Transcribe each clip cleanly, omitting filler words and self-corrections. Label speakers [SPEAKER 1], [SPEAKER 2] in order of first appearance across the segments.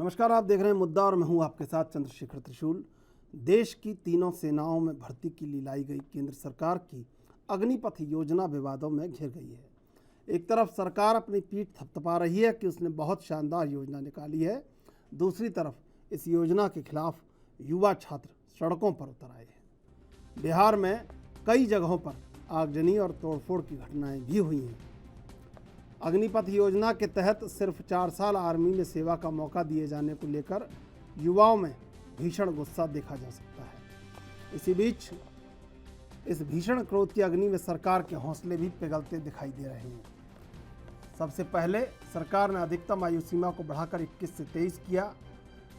[SPEAKER 1] नमस्कार, आप देख रहे हैं मुद्दा और मैं हूं आपके साथ चंद्रशेखर त्रिशूल। देश की तीनों सेनाओं में भर्ती के लिए लाई गई केंद्र सरकार की अग्निपथ योजना विवादों में घिर गई है। एक तरफ सरकार अपनी पीठ थपथपा रही है कि उसने बहुत शानदार योजना निकाली है, दूसरी तरफ इस योजना के खिलाफ युवा छात्र सड़कों पर उतर आए हैं। बिहार में कई जगहों पर आगजनी और तोड़फोड़ की घटनाएं भी हुई हैं। अग्निपथ योजना के तहत सिर्फ 4 साल आर्मी में सेवा का मौका दिए जाने को लेकर युवाओं में भीषण गुस्सा देखा जा सकता है। इसी बीच इस भीषण क्रोध की अग्नि में सरकार के हौसले भी पिघलते दिखाई दे रहे हैं। सबसे पहले सरकार ने अधिकतम आयु सीमा को बढ़ाकर 21 से 23 किया।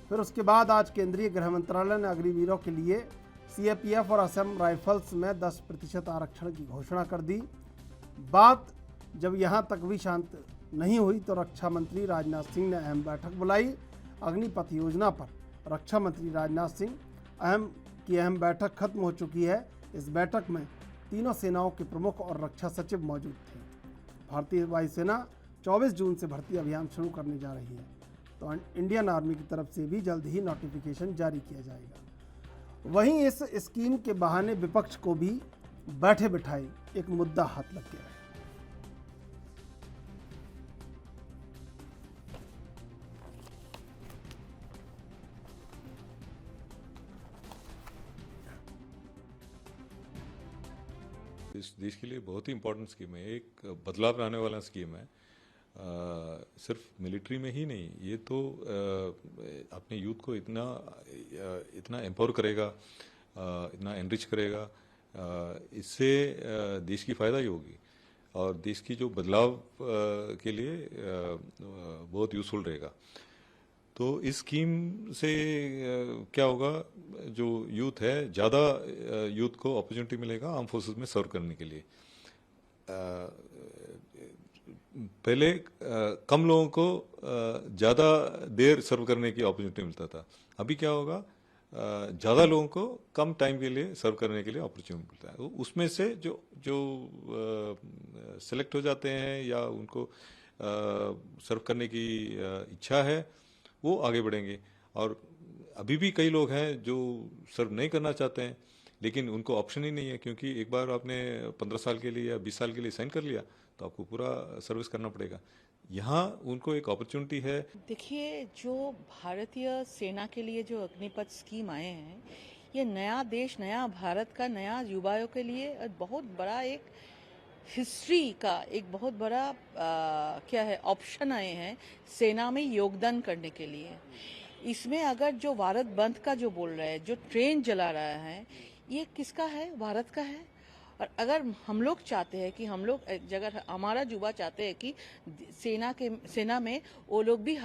[SPEAKER 1] फिर उसके बाद आज केंद्रीय गृह मंत्रालय ने अग्निवीरों के लिए सीएपीएफ और असम राइफल्स में 10% आरक्षण की घोषणा कर दी। बात जब यहां तक भी शांत नहीं हुई तो रक्षा मंत्री राजनाथ सिंह ने अहम बैठक बुलाई। अग्निपथ योजना पर रक्षा मंत्री राजनाथ सिंह की अहम बैठक खत्म हो चुकी है। इस बैठक में तीनों सेनाओं के प्रमुख और रक्षा सचिव मौजूद थे। भारतीय वायुसेना 24 जून से भर्ती अभियान शुरू करने जा रही है, तो इंडियन आर्मी की तरफ से भी जल्द ही नोटिफिकेशन जारी किया जाएगा। वहीं इस स्कीम के बहाने विपक्ष को भी बैठे बिठाए एक मुद्दा हाथ लग गया है।
[SPEAKER 2] इस देश के लिए बहुत ही इम्पोर्टेंट स्कीम है, एक बदलाव लाने वाला स्कीम है। सिर्फ मिलिट्री में ही नहीं, ये तो अपने यूथ को इतना एम्पावर करेगा, इतना एनरिच करेगा, इससे देश की फ़ायदा ही होगी और देश की जो बदलाव के लिए बहुत यूज़फुल रहेगा। तो इस स्कीम से क्या होगा, जो यूथ है, ज़्यादा यूथ को अपॉर्चुनिटी मिलेगा आर्म फोर्सेस में सर्व करने के लिए। पहले कम लोगों को ज़्यादा देर सर्व करने की अपॉर्चुनिटी मिलता था। अभी क्या होगा, ज़्यादा लोगों को कम टाइम के लिए सर्व करने के लिए अपॉर्चुनिटी मिलता है। उसमें से जो सेलेक्ट हो जाते हैं या उनको सर्व करने की इच्छा है, वो आगे बढ़ेंगे। और अभी भी कई लोग हैं जो सर्व नहीं करना चाहते हैं, लेकिन उनको ऑप्शन ही नहीं है, क्योंकि एक बार आपने 15 साल के लिए या 20 साल के लिए साइन कर लिया तो आपको पूरा सर्विस करना पड़ेगा। यहाँ उनको एक अपॉर्चुनिटी है।
[SPEAKER 3] देखिए, जो भारतीय सेना के लिए जो अग्निपथ स्कीम आए हैं, ये नया देश, नया भारत का, नया युवाओं के लिए बहुत बड़ा एक हिस्ट्री का एक बहुत बड़ा क्या है ऑप्शन आए हैं सेना में योगदान करने के लिए। इसमें अगर जो भारत बंद का जो बोल रहा है, जो ट्रेन जला रहा है, ये किसका है? भारत का है। और अगर हम लोग चाहते हैं कि हम लोग, अगर हमारा युवा चाहते हैं कि सेना में वो लोग भी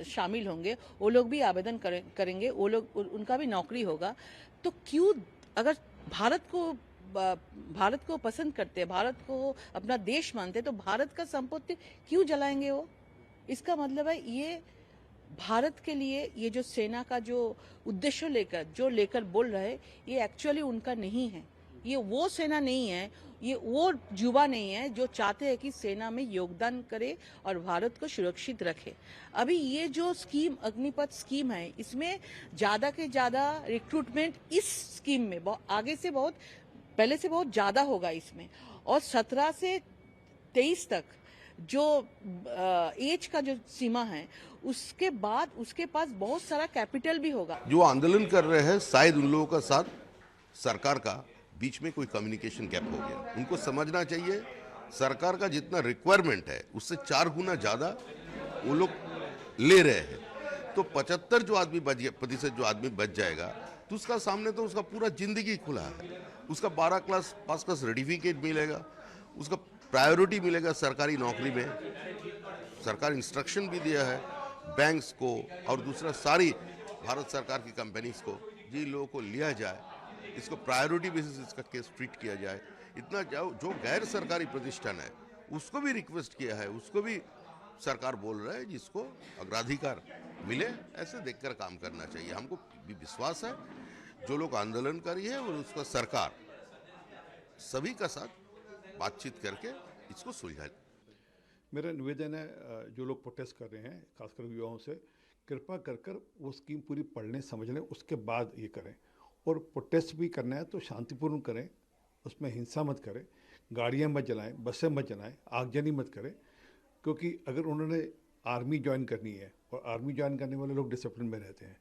[SPEAKER 3] शामिल होंगे, वो लोग भी आवेदन करेंगे, वो लोग उनका भी नौकरी होगा, तो क्यों, अगर भारत को पसंद करते हैं, भारत को अपना देश मानते हैं, तो भारत का संपत्ति क्यों जलाएंगे वो? इसका मतलब है ये भारत के लिए ये जो सेना का जो उद्देश्य लेकर बोल रहे हैं, ये एक्चुअली उनका नहीं है। ये वो सेना नहीं है, ये वो युवा नहीं है जो चाहते हैं कि सेना में योगदान करे और भारत को सुरक्षित रखे। अभी ये जो स्कीम, अग्निपथ स्कीम है, इसमें ज़्यादा के ज़्यादा रिक्रूटमेंट इस स्कीम में आगे से बहुत पहले से बहुत ज़्यादा होगा इसमें। और 17 से 23 तक जो एज का जो सीमा है, उसके बाद उसके पास बहुत सारा कैपिटल भी होगा।
[SPEAKER 4] जो आंदोलन कर रहे हैं, शायद उन लोगों का साथ सरकार का बीच में कोई कम्युनिकेशन गैप हो गया। उनको समझना चाहिए सरकार का जितना रिक्वायरमेंट है उससे 4 गुना ज़्यादा वो लोग ले रहे हैं। तो 75 जो आदमी प्रतिशत जो आदमी बच जाएगा, तो उसका सामने तो उसका पूरा जिंदगी खुला है। उसका 12 क्लास पास का सर्टिफिकेट मिलेगा, उसका प्रायोरिटी मिलेगा सरकारी नौकरी में। सरकार इंस्ट्रक्शन भी दिया है बैंक्स को और दूसरा सारी भारत सरकार की कंपनीज को, जिन लोगों को लिया जाए इसको प्रायोरिटी बेसिस इसका केस ट्रीट किया जाए। इतना जो गैर सरकारी प्रतिष्ठान है उसको भी रिक्वेस्ट किया है, उसको भी सरकार बोल रहा है जिसको अग्राधिकार मिले, ऐसे देखकर काम करना चाहिए। हमको भी विश्वास है जो लोग आंदोलनकारी है और उसका सरकार सभी का साथ बातचीत करके इसको सुलझाए।
[SPEAKER 5] मेरा निवेदन है, जो लोग प्रोटेस्ट कर रहे हैं, खासकर युवाओं से, कृपा कर कर वो स्कीम पूरी पढ़ लें, समझ लें, उसके बाद ये करें। और प्रोटेस्ट भी करना है तो शांतिपूर्ण करें, उसमें हिंसा मत करें, गाड़ियाँ मत जलाएं, बसें मत जलाएं, आगजनी मत करें। क्योंकि अगर उन्होंने आर्मी ज्वाइन करनी है, और आर्मी ज्वाइन करने वाले लोग डिसिप्लिन में रहते हैं,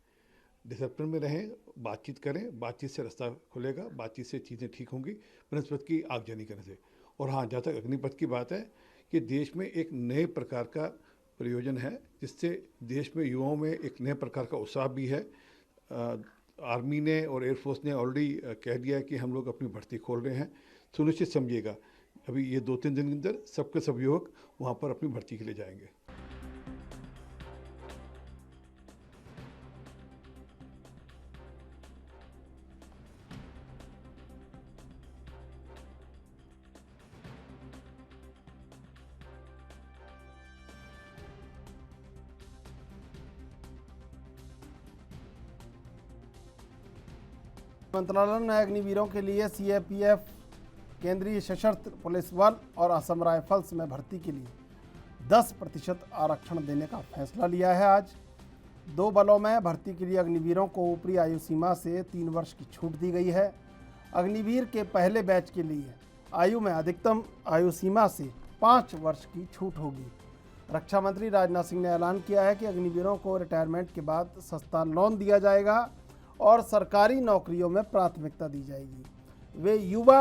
[SPEAKER 5] डिसिप्लिन में रहें, बातचीत करें, बातचीत से रास्ता खुलेगा, बातचीत से चीज़ें ठीक होंगी, बनस्पत की आगजनी करने से। और हाँ, जहाँ तक अग्निपथ की बात है कि देश में एक नए प्रकार का प्रयोजन है, जिससे देश में युवाओं में एक नए प्रकार का उत्साह भी है। आर्मी ने और एयरफोर्स ने ऑलरेडी कह दिया है कि हम लोग अपनी भर्ती खोल रहे हैं। सुनिश्चित समझिएगा, अभी ये 2-3 दिन के अंदर सबके सब युवक वहाँ पर अपनी भर्ती के लिए जाएंगे।
[SPEAKER 1] मंत्रालय ने अग्निवीरों के लिए सीएपीएफ, केंद्रीय सशस्त्र पुलिस बल और असम राइफल्स में भर्ती के लिए 10% आरक्षण देने का फैसला लिया है। आज 2 बलों में भर्ती के लिए अग्निवीरों को ऊपरी आयु सीमा से 3 वर्ष की छूट दी गई है। अग्निवीर के पहले बैच के लिए आयु में अधिकतम आयु सीमा से 5 वर्ष की छूट होगी। रक्षा मंत्री राजनाथ सिंह ने ऐलान किया है कि अग्निवीरों को रिटायरमेंट के बाद सस्ता लोन दिया जाएगा और सरकारी नौकरियों में प्राथमिकता दी जाएगी। वे युवा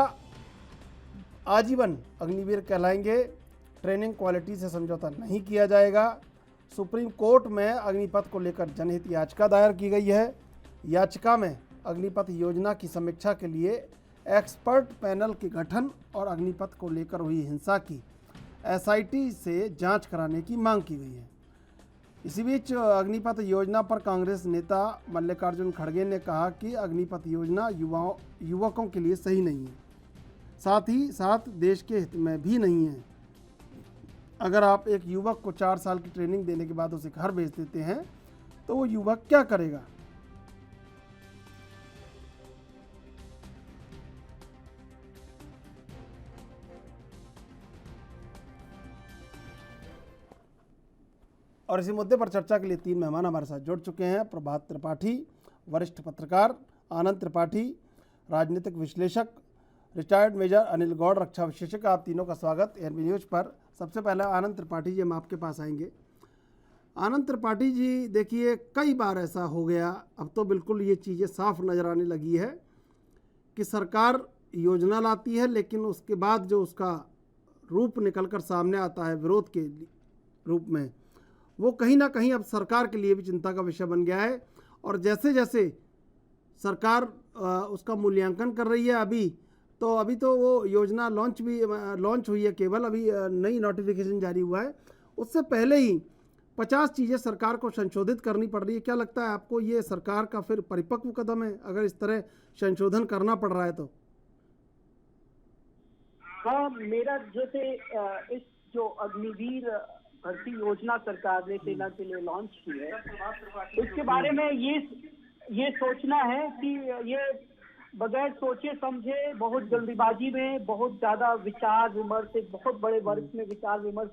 [SPEAKER 1] आजीवन अग्निवीर कहलाएंगे। ट्रेनिंग क्वालिटी से समझौता नहीं किया जाएगा। सुप्रीम कोर्ट में अग्निपथ को लेकर जनहित याचिका दायर की गई है। याचिका में अग्निपथ योजना की समीक्षा के लिए एक्सपर्ट पैनल के गठन और अग्निपथ को लेकर हुई हिंसा की एसआईटी से जांच कराने की मांग की गई है। इसी बीच अग्निपथ योजना पर कांग्रेस नेता मल्लिकार्जुन खड़गे ने कहा कि अग्निपथ योजना युवकों के लिए सही नहीं है, साथ ही साथ देश के हित में भी नहीं है। अगर आप एक युवक को 4 साल की ट्रेनिंग देने के बाद उसे घर भेज देते हैं तो वो युवक क्या करेगा? और इसी मुद्दे पर चर्चा के लिए 3 मेहमान हमारे साथ जुड़ चुके हैं। प्रभात त्रिपाठी, वरिष्ठ पत्रकार; आनंद त्रिपाठी, राजनीतिक विश्लेषक; रिटायर्ड मेजर अनिल गौड़, रक्षा विशेषज्ञ। आप तीनों का स्वागत एएनबी न्यूज़ पर। सबसे पहले आनंद त्रिपाठी जी, हम आपके पास आएंगे। आनंद त्रिपाठी जी, देखिए कई बार ऐसा हो गया, अब तो बिल्कुल ये चीज़ें साफ नज़र आने लगी है कि सरकार योजना लाती है, लेकिन उसके बाद जो उसका रूप निकलकर सामने आता है विरोध के रूप में, वो कहीं ना कहीं अब सरकार के लिए भी चिंता का विषय बन गया है। और जैसे जैसे सरकार उसका मूल्यांकन कर रही है, अभी तो वो योजना लॉन्च हुई है, केवल अभी नई नोटिफिकेशन जारी हुआ है। उससे पहले ही 50 चीज़ें सरकार को संशोधित करनी पड़ रही है। क्या लगता है आपको, ये सरकार का फिर परिपक्व कदम है अगर इस तरह संशोधन करना पड़ रहा है तो?
[SPEAKER 6] हाँ, मेरा जैसे इस जो अग्निवीर भर्ती योजना सरकार ने सेना के लिए लॉन्च की है, इसके बारे में ये सोचना है कि ये बगैर सोचे समझे, बहुत जल्दीबाजी में, बहुत ज्यादा विचार विमर्श, एक बहुत बड़े वर्ग में विचार विमर्श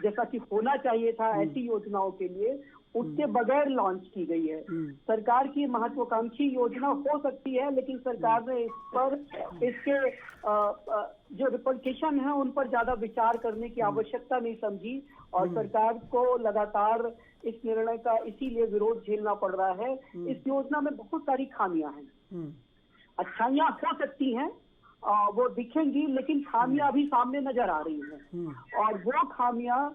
[SPEAKER 6] जैसा कि होना चाहिए था ऐसी योजनाओं के लिए, उसके बगैर लॉन्च की गई है। सरकार की महत्वाकांक्षी योजना हो सकती है, लेकिन सरकार ने इस पर इसके जो रिपरकेशन है उन पर ज्यादा विचार करने की आवश्यकता नहीं समझी, और सरकार को लगातार इस निर्णय का इसीलिए विरोध झेलना पड़ रहा है। इस योजना में बहुत सारी खामियां हैं। अच्छाइयां हो सकती हैं, वो दिखेंगी, लेकिन खामियां अभी सामने नजर आ रही हैं, और वो खामियां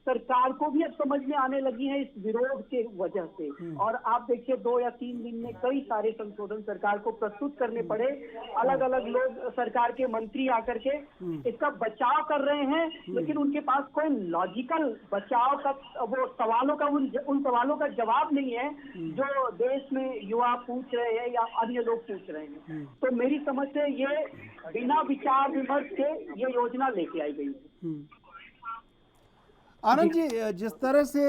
[SPEAKER 6] सरकार को भी अब समझ में आने लगी है इस विरोध के वजह से। और आप देखिए 2 या 3 दिन में कई सारे संशोधन सरकार को प्रस्तुत करने पड़े। अलग अलग लोग, सरकार के मंत्री आकर के इसका बचाव कर रहे हैं, लेकिन उनके पास कोई लॉजिकल बचाव का वो सवालों का उन सवालों का जवाब नहीं है जो देश में युवा पूछ रहे हैं या अन्य लोग पूछ रहे हैं। तो मेरी समझ से ये बिना विचार विमर्श के ये योजना लेके आई गई है।
[SPEAKER 1] आनंद जी, जिस तरह से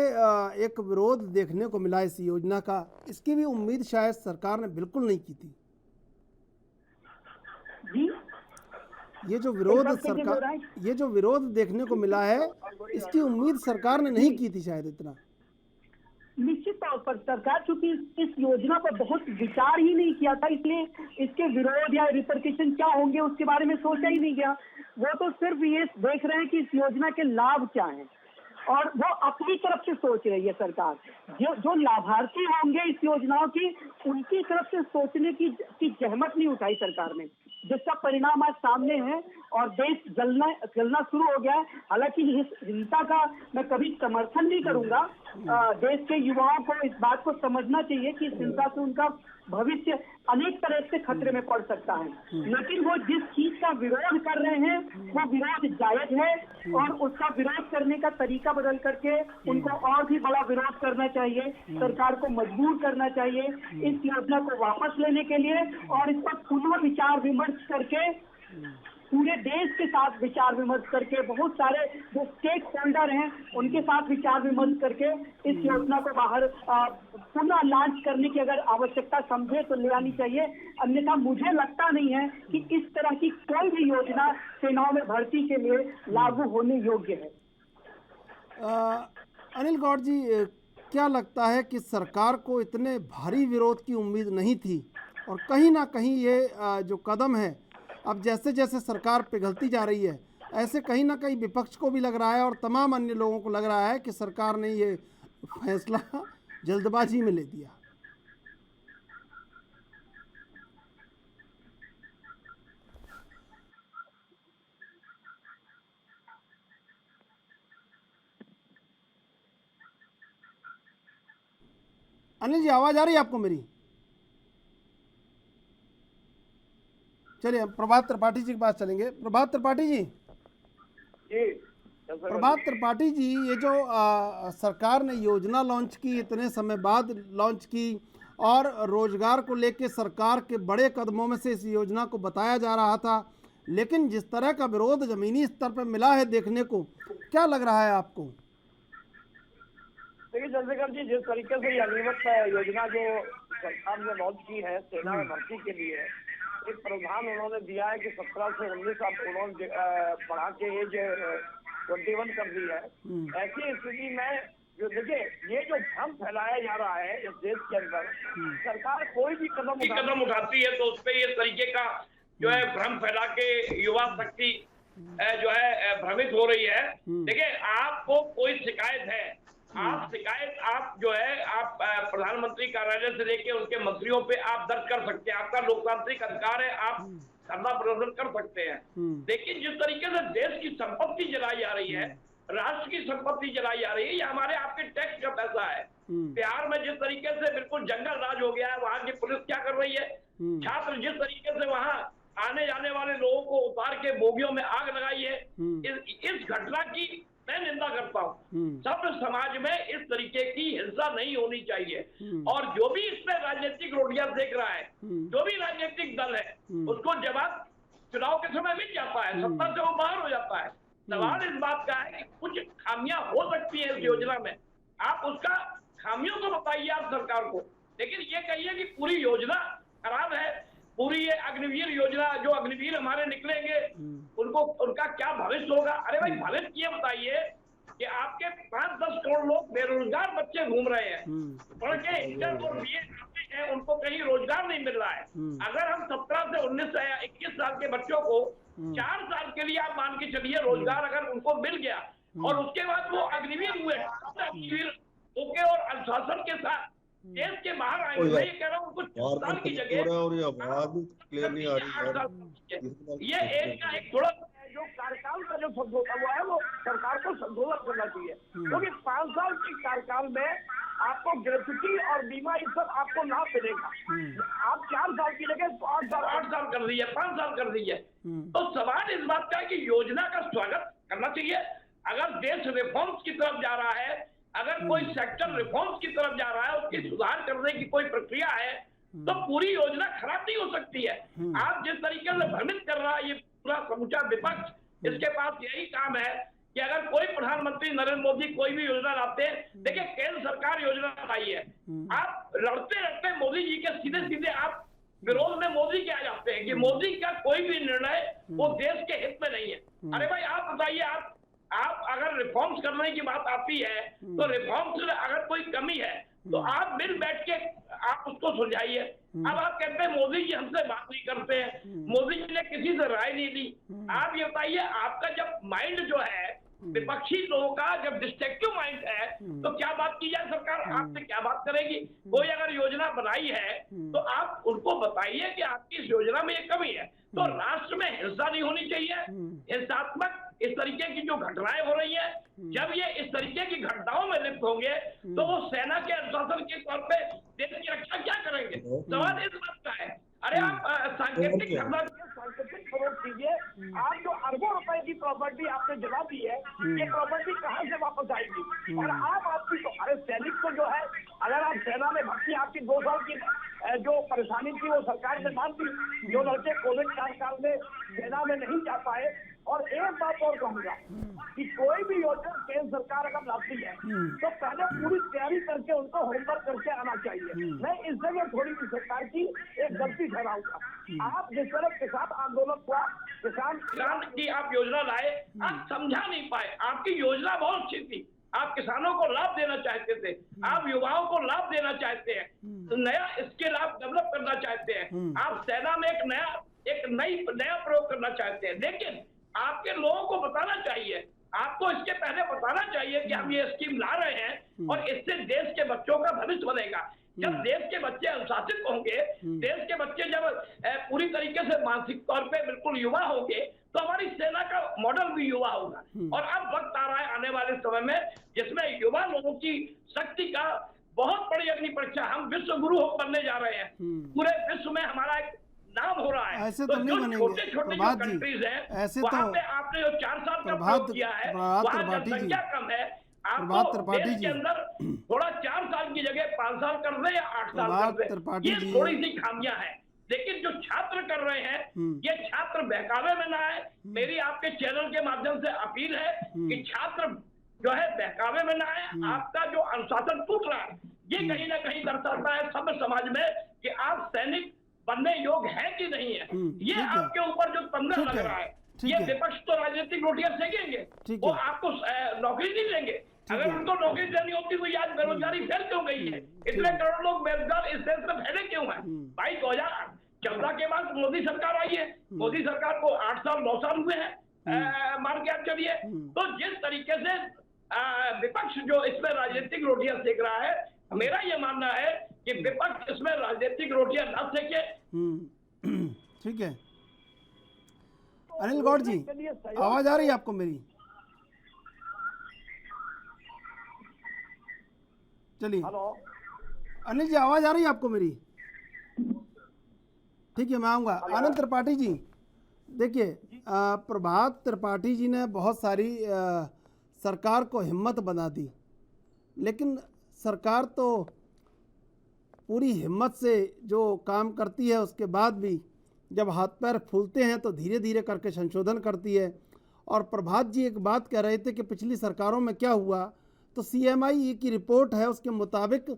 [SPEAKER 1] एक विरोध देखने को मिला इस योजना का, इसकी भी उम्मीद शायद सरकार ने बिल्कुल नहीं की थी।
[SPEAKER 6] जी,
[SPEAKER 1] ये जो विरोध देखने को मिला है, इसकी उम्मीद सरकार ने नहीं की थी शायद इतना।
[SPEAKER 6] निश्चित तौर पर सरकार चूंकि इस योजना पर बहुत विचार ही नहीं किया था, इसलिए इसके विरोध या रिपरकशन क्या होंगे उसके बारे में सोचा ही नहीं गया। वो तो सिर्फ ये देख रहे हैं कि इस योजना के लाभ क्या हैं और वो अपनी तरफ से सोच रही है सरकार। जो लाभार्थी होंगे इस योजनाओं की, उनकी तरफ से सोचने की जहमत नहीं उठाई सरकार ने, जिसका परिणाम आज सामने है और देश जलना शुरू हो गया है। हालांकि इस हिंसा का मैं कभी समर्थन नहीं करूंगा। देश के युवाओं को इस बात को समझना चाहिए कि इस हिंसा से उनका भविष्य अनेक तरह से खतरे में पड़ सकता है, लेकिन वो जिस चीज का विरोध कर रहे हैं वो विरोध जायज है और उसका विरोध करने का तरीका बदल करके उनको और भी बड़ा विरोध करना चाहिए। सरकार को मजबूर करना चाहिए इस योजना को वापस लेने के लिए और इस पर पुनः विचार विमर्श करके, पूरे देश के साथ विचार विमर्श करके, बहुत सारे जो स्टेक होल्डर हैं उनके साथ विचार विमर्श करके इस योजना को बाहर पुनः लॉन्च करने की अगर आवश्यकता समझे तो ले आनी चाहिए। अन्यथा मुझे लगता नहीं है कि इस तरह की कोई भी योजना सेनाओं में भर्ती के लिए लागू होने योग्य है।
[SPEAKER 1] अनिल गौड़ जी, क्या लगता है कि सरकार को इतने भारी विरोध की उम्मीद नहीं थी और कहीं ना कहीं ये जो कदम है, अब जैसे जैसे सरकार पिघलती जा रही है, ऐसे कहीं ना कहीं विपक्ष को भी लग रहा है और तमाम अन्य लोगों को लग रहा है कि सरकार ने ये फैसला जल्दबाजी में ले दिया। अनिल जी, आवाज आ रही है आपको मेरी? चलिए हम प्रभात त्रिपाठी जी के पास चलेंगे। प्रभात त्रिपाठी जी, प्रभात त्रिपाठी जी, ये जो सरकार ने योजना लॉन्च की, इतने समय बाद लॉन्च की और रोजगार को लेके सरकार के बड़े कदमों में से इस योजना को बताया जा रहा था, लेकिन जिस तरह का विरोध जमीनी स्तर पर मिला है देखने को, क्या लग रहा है आपको?
[SPEAKER 7] देखिए चंद्रशेखर जी, जिस तरीके से ये अनियमित योजना जो सरकार ने लॉन्च की है सेना में भर्ती के लिए, एक प्रावधान उन्होंने दिया है कि 17 से 19 अब उन्होंने बढ़ा के एज 21 कर दी है। ऐसी स्थिति में जो देखिए ये जो भ्रम फैलाया जा रहा है इस देश के अंदर, सरकार कोई भी कदम उठाती है तो उस पर ये तरीके का जो है भ्रम फैला के युवा शक्ति जो है भ्रमित हो रही है। देखिए आपको कोई शिकायत है, आप जो है आप प्रधानमंत्री कार्यालय से लेके उनके मंत्रियों पे आप दर्ज कर सकते हैं, आपका लोकतांत्रिक अधिकार है, आप धरना प्रदर्शन कर सकते हैं। लेकिन जिस तरीके से देश की संपत्ति जलाई जा रही है, राष्ट्र की संपत्ति जलाई जा रही है, ये हमारे आपके टैक्स का पैसा है। बिहार में जिस तरीके से बिल्कुल जंगल राज हो गया है, वहां की पुलिस क्या कर रही है? छात्र जिस तरीके से वहां आने जाने वाले लोगों को उतार के बोगियों में आग लगाई है, इस घटना की मैं निंदा करता हूँ। सब समाज में इस तरीके की हिंसा नहीं होनी चाहिए और जो भी इसमें राजनीतिक रोटियां देख रहा है, जो भी राजनीतिक दल है, उसको जवाब चुनाव के समय मिल जाता है, सत्ता से वो बाहर हो जाता है। सवाल इस बात का है कि कुछ खामियां हो सकती है इस योजना में, आप उसका खामियों को बताइए आप सरकार को, लेकिन ये कहिए कि पूरी योजना खराब है, पूरी ये अग्निवीर योजना, जो अग्निवीर हमारे निकलेंगे उनको उनका क्या भविष्य होगा? अरे भाई भविष्य ये बताइए कि आपके 5-10 करोड़ लोग बेरोजगार बच्चे घूम रहे हैं, पढ़ के इंटर और बीए करते हैं, उनको कहीं रोजगार नहीं मिल रहा है। अगर हम 17 से 19 या 21 साल के बच्चों को 4 साल के लिए आप मान के चलिए रोजगार अगर उनको मिल गया और उसके बाद वो अग्निवीर हुए, अग्निवीर होके और अनुशासन के साथ देश के बाहर आए, मैं ये कह रहा हूँ कुछ साल की जगह
[SPEAKER 8] और ये आवाज क्लियर नहीं आ रही।
[SPEAKER 7] ये एक का एक थोड़ा जो कार्यकाल का जो समझौता हुआ है वो सरकार को संशोधन करना चाहिए, क्योंकि 5 साल के कार्यकाल में आपको ग्रेच्युटी और बीमा ये सब आपको लाभ मिलेगा। आप 4 साल की जगह 8 साल कर दी है, 5 साल कर दी है। तो सवाल इस बात का है कि योजना का स्वागत करना चाहिए। अगर देश रिफॉर्म्स की तरफ जा रहा है, अगर कोई सेक्टर रिफॉर्म्स की तरफ जा रहा है, उसकी सुधार करने की कोई प्रक्रिया है, तो पूरी योजना खराब नहीं हो सकती है। आप जिस तरीके से भ्रमित कर रहा है ये पूरा समूचा विपक्ष, इसके पास यही काम है कि अगर कोई प्रधानमंत्री नरेंद्र मोदी कोई भी योजना लाते हैं, देखिए केंद्र सरकार योजना लाई है, आप लड़ते लड़ते मोदी जी के सीधे सीधे आप विरोध में मोदी के आ जाते हैं कि मोदी का कोई भी निर्णय वो देश के हित में नहीं है। अरे भाई आप बताइए, आप आप अगर रिफॉर्म्स करने की बात आती है तो रिफॉर्म्स में अगर कोई कमी है तो आप मिल बैठ के आप उसको सुलझाइए। अब आप कहते हैं मोदी जी हमसे बात नहीं करते हैं, मोदी जी ने किसी से राय नहीं ली। आप ये बताइए, आपका जब माइंड जो है विपक्षी लोगों का जब डिस्ट्रक्टिव माइंड है तो क्या बात की जाए, सरकार आपसे क्या बात करेगी? कोई अगर योजना बनाई है तो आप उनको बताइए कि आपकी इस योजना में ये कमी है। तो राष्ट्र में हिंसा नहीं होनी चाहिए, हिंसात्मक इस तरीके की जो घटनाएं हो रही है, जब ये इस तरीके की घटनाओं में लिप्त होंगे तो वो सेना के अनुशासन के तौर पे देश की रक्षा क्या करेंगे? सवाल इस बात का है। अरे आप सांकेतिक फरोख कीजिए। आप जो अरबों रुपए की प्रॉपर्टी आपने जला दी है, ये प्रॉपर्टी कहाँ से वापस आएगी? और आप आपकी अरे सैनिक को जो है, अगर आप सेना में भर्ती आपकी 2 साल की जो परेशानी थी वो सरकार ने मान दी, जो लड़के कोविड काल में सेना में नहीं जा पाए। और एक बात और कहूंगा कि कोई भी योजना केंद्र सरकार अगर लाती है तो पहले पूरी तैयारी करके उनको होमवर्क करके आना चाहिए। मैं इस जगह थोड़ी सी सरकार की एक गलती ठहराऊंगा। आप जिस तरह किसान आंदोलन हुआ, किसान की आप योजना लाए, आप समझा नहीं पाए। आपकी योजना बहुत अच्छी थी, आप किसानों को लाभ देना चाहते थे, आप युवाओं को लाभ देना चाहते हैं, नया स्किल आप डेवलप करना चाहते हैं, आप सेना में एक नया प्रयोग करना चाहते हैं। लेकिन आपके लोगों को बताना चाहिए, आपको इसके पहले बताना चाहिए कि हम ये स्कीम ला रहे हैं और इससे देश के बच्चों का भविष्य बनेगा। जब देश के बच्चे अनुशासित होंगे, देश के बच्चे जब पूरी तरीके से मानसिक तौर पे बिल्कुल युवा होंगे तो हमारी सेना का मॉडल भी युवा होगा। और अब वक्त आ रहा है आने वाले समय में जिसमें युवा लोगों की शक्ति का बहुत बड़ी अग्नि परीक्षा, हम विश्व गुरु बनने जा रहे हैं, पूरे विश्व में हमारा एक नाम हो रहा है।
[SPEAKER 1] ऐसे तो नहीं बनेंगे
[SPEAKER 7] छोटे-छोटे जो कंट्रीज हैं,
[SPEAKER 1] ऐसे
[SPEAKER 7] वहाँ
[SPEAKER 1] तो
[SPEAKER 7] पे आपने जो 4 साल का प्रयोग किया है, वहाँ जनसंख्या कम है, आपको देश के अंदर थोड़ा 4 साल की जगह 5 साल कर दे या 8 साल कर दे, ये थोड़ी सी खामियां हैं। लेकिन जो छात्र कर रहे हैं, ये छात्र बहकावे में ना आए। मेरी आपके चैनल के माध्यम से अपील है कि छात्र जो है बहकावे में ना आए। आपका जो अनुशासन टूट रहा है, ये कहीं ना कहीं दर्शाता है सभ्य समाज में कि आप सैनिक बनने योग्य है कि नहीं है। ये आपके ऊपर जो तंत्र लग रहा है, ये विपक्ष तो राजनीतिक रोटियां सेकेंगे, वो आपको नौकरी नहीं देंगे। अगर उनको नौकरी देनी होती तो आज बेरोजगारी फैल क्यों गई है? इतने करोड़ लोग बेरोजगार इस देश में फैले क्यों हैं? भाई 2014 के बाद मोदी सरकार आई है, मोदी सरकार को 8 साल 9 साल हुए हैं मान के आप चलिए। तो जिस तरीके से विपक्ष जो इसमें राजनीतिक रोटियां सेक रहा है, मेरा ये मानना है कि विपक्ष इसमें राजनीतिक रोटियां न सेके।
[SPEAKER 1] ठीक है अनिल गौड़ जी, आवाज आ रही है आपको मेरी? चलिए अनिल जी, आवाज आ रही है आपको मेरी? ठीक है, मैं आऊँगा। आनंद त्रिपाठी जी, देखिए प्रभात त्रिपाठी जी ने बहुत सारी सरकार को हिम्मत बना दी, लेकिन सरकार तो पूरी हिम्मत से जो काम करती है उसके बाद भी जब हाथ पैर फूलते हैं तो धीरे धीरे करके संशोधन करती है। और प्रभात जी एक बात कह रहे थे कि पिछली सरकारों में क्या हुआ, तो CMI की रिपोर्ट है उसके मुताबिक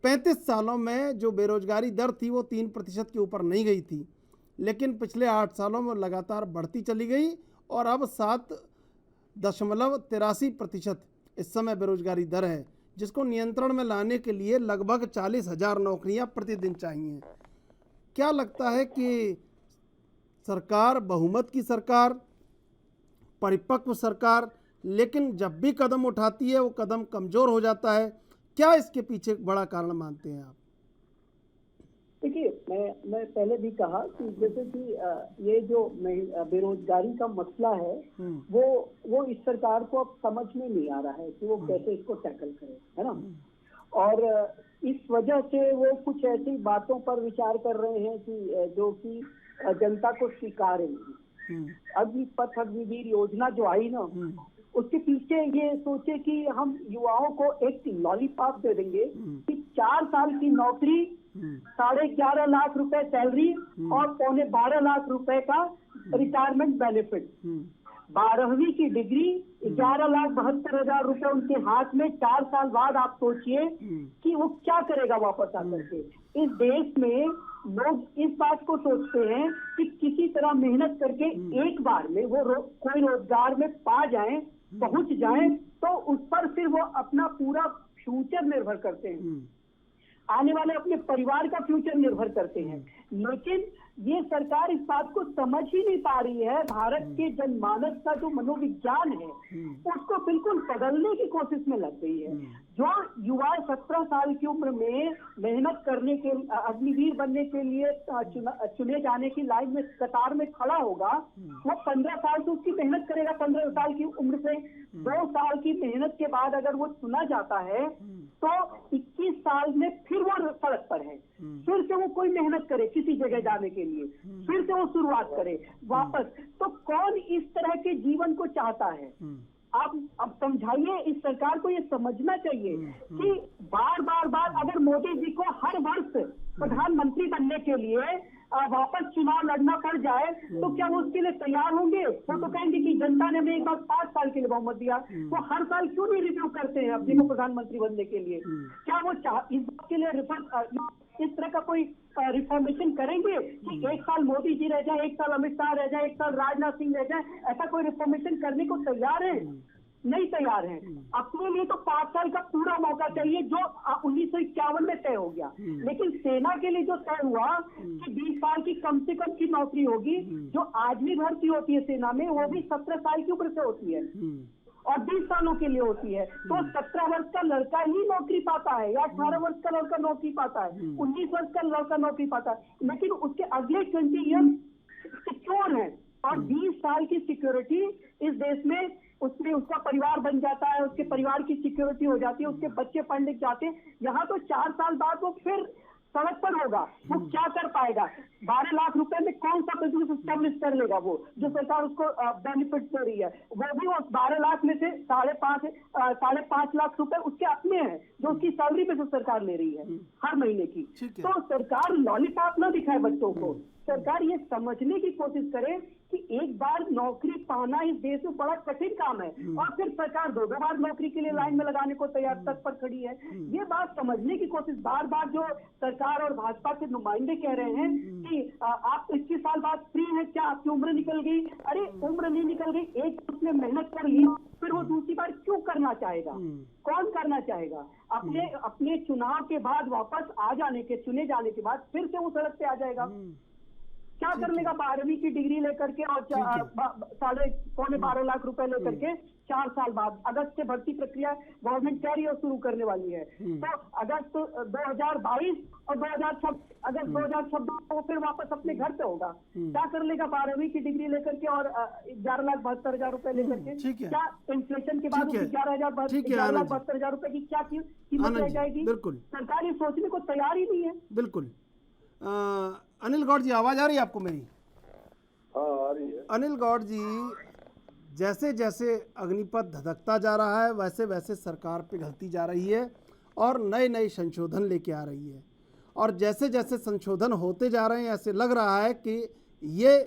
[SPEAKER 1] 35 सालों में जो बेरोजगारी दर थी वो 3% के ऊपर नहीं गई थी, लेकिन पिछले 8 सालों में लगातार बढ़ती चली गई और अब 7.83% इस समय बेरोजगारी दर है, जिसको नियंत्रण में लाने के लिए लगभग 40,000 नौकरियां प्रतिदिन चाहिए। क्या लगता है कि सरकार, बहुमत की सरकार, परिपक्व सरकार, लेकिन जब भी कदम उठाती है वो कदम कमज़ोर हो जाता है, क्या इसके पीछे एक बड़ा कारण मानते हैं आप?
[SPEAKER 6] देखिए, मैं पहले भी कहा कि जैसे कि ये जो बेरोजगारी का मसला है वो इस सरकार को अब समझ में नहीं आ रहा है कि वो कैसे इसको टैकल करे, है ना। और इस वजह से वो कुछ ऐसी बातों पर विचार कर रहे हैं कि जो कि जनता को स्वीकार है। अग्निपथ अग्निवीर योजना जो आई ना, उसके पीछे ये सोचे कि हम युवाओं को एक लॉलीपॉप दे देंगे कि 4 साल की नौकरी, 11.5 लाख रुपए सैलरी और 12.5 लाख रुपए का रिटायरमेंट बेनिफिट, 12वीं की डिग्री, 11,72,000 रुपए उनके हाथ में। 4 साल बाद आप सोचिए कि वो क्या करेगा वापस आकर के। इस देश में लोग इस बात को सोचते हैं कि किसी तरह मेहनत करके एक बार में वो कोई रोजगार में पा जाएं पहुंच जाए तो उस पर फिर वो अपना पूरा फ्यूचर निर्भर करते हैं, आने वाले अपने परिवार का फ्यूचर निर्भर करते हैं। लेकिन ये सरकार इस बात को समझ ही नहीं पा रही है। भारत के जनमानस का जो मनोविज्ञान है उसको बिल्कुल बदलने की कोशिश में लग गई है। जो युवा 17 साल की उम्र में मेहनत करने के अग्निवीर बनने के लिए चुने जाने की लाइन में कतार में खड़ा होगा, वो 15 साल से उसकी मेहनत करेगा। 15 साल की उम्र से 2 साल की मेहनत के बाद अगर वो चुना जाता है तो 21 साल में फिर वो सड़क पर है, फिर से वो कोई मेहनत करे किसी जगह जाने के लिए, फिर से वो शुरुआत करे वापस। तो कौन इस तरह के जीवन को चाहता है? आप अब समझाइए, इस सरकार को ये समझना चाहिए कि बार अगर मोदी जी को हर वर्ष प्रधानमंत्री बनने के लिए वापस चुनाव लड़ना पड़ जाए तो क्या वो उसके लिए तैयार होंगे? वो तो कहेंगे कि जनता ने हमें एक बार 5 साल के लिए बहुमत दिया, वो हर साल क्यों नहीं रिव्यू करते हैं अपने को प्रधानमंत्री बनने के लिए? क्या वो इस बात के लिए इस तरह का कोई रिफॉर्मेशन करेंगे कि 1 साल मोदी जी रह जाए, 1 साल अमित शाह रह जाए, 1 साल राजनाथ सिंह रह जाए? ऐसा कोई रिफॉर्मेशन करने को तैयार है? नहीं तैयार है। अपने लिए तो 5 साल का पूरा मौका चाहिए जो 1951 में तय हो गया। लेकिन सेना के लिए जो तय हुआ कि 20 साल की कम से कम की नौकरी होगी, जो आज भी भर्ती होती है सेना में वो भी 17 साल की उम्र से होती है और 20 सालों के लिए होती है। तो 17 वर्ष का लड़का ही नौकरी पाता है या 18 वर्ष का लड़का नौकरी पाता है, 19 वर्ष का लड़का नौकरी पाता है। लेकिन उसके अगले 20 ईयर सिक्योर है और 20 साल की सिक्योरिटी इस देश में उसमें उसका परिवार बन जाता है, उसके परिवार की सिक्योरिटी हो जाती है, उसके बच्चे पढ़ लिख जाते हैं। यहाँ तो 4 साल बाद वो फिर सड़क पर होगा। वो क्या कर पाएगा? 12 लाख रुपए में कौन सा बिजनेस एस्टेब्लिश कर लेगा वो, जो सरकार उसको बेनिफिट दे रही है? वो भी उस 12 लाख में से 5.5 लाख रुपए उसके अपने हैं जो उसकी सैलरी पे से सरकार ले रही है हर महीने की। तो सरकार लॉलीपॉप ना दिखाए बच्चों को, सरकार ये समझने की कोशिश करे कि एक बार नौकरी पाना इस देश में बड़ा कठिन काम है और फिर सरकार 2 बार नौकरी के लिए लाइन में लगाने को तैयार तत्पर खड़ी है। ये बात समझने की कोशिश बार जो सरकार और भाजपा के नुमाइंदे कह रहे हैं कि आप 21 साल बाद फ्री हैं, क्या आपकी उम्र निकल गई? अरे उम्र नहीं निकल गई, एक उसने मेहनत कर ली, फिर वो दूसरी बार क्यों करना चाहेगा? कौन करना चाहेगा? अपने चुनाव के बाद वापस आ जाने के, चुने जाने के बाद फिर से वो सड़क पे आ जाएगा। क्या कर लेगा? 12वीं की डिग्री लेकर के और 12.25 लाख रुपए लेकर के 4 साल बाद अगस्त से भर्ती प्रक्रिया गवर्नमेंट कह रही है शुरू करने वाली है। तो अगस्त 2022 और 2026 अगस्त 2026 को फिर वापस अपने घर पे होगा। क्या कर लेगा 12वीं की डिग्री लेकर के और 11,72,000 रुपए लेकर के? क्या इन्फ्लेशन के बाद 11,72,000 रुपए की क्या कीमत रह जाएगी? सरकार ये सोचने को तैयार ही नहीं है।
[SPEAKER 1] बिल्कुल। अनिल गौड़ जी, आवाज आ रही है आपको मेरी?
[SPEAKER 8] हाँ आ रही है।
[SPEAKER 1] अनिल गौड़ जी, जैसे जैसे अग्निपथ धधकता जा रहा है वैसे वैसे सरकार पिघलती जा रही है और नए नए संशोधन लेके आ रही है, और जैसे जैसे संशोधन होते जा रहे हैं ऐसे लग रहा है कि ये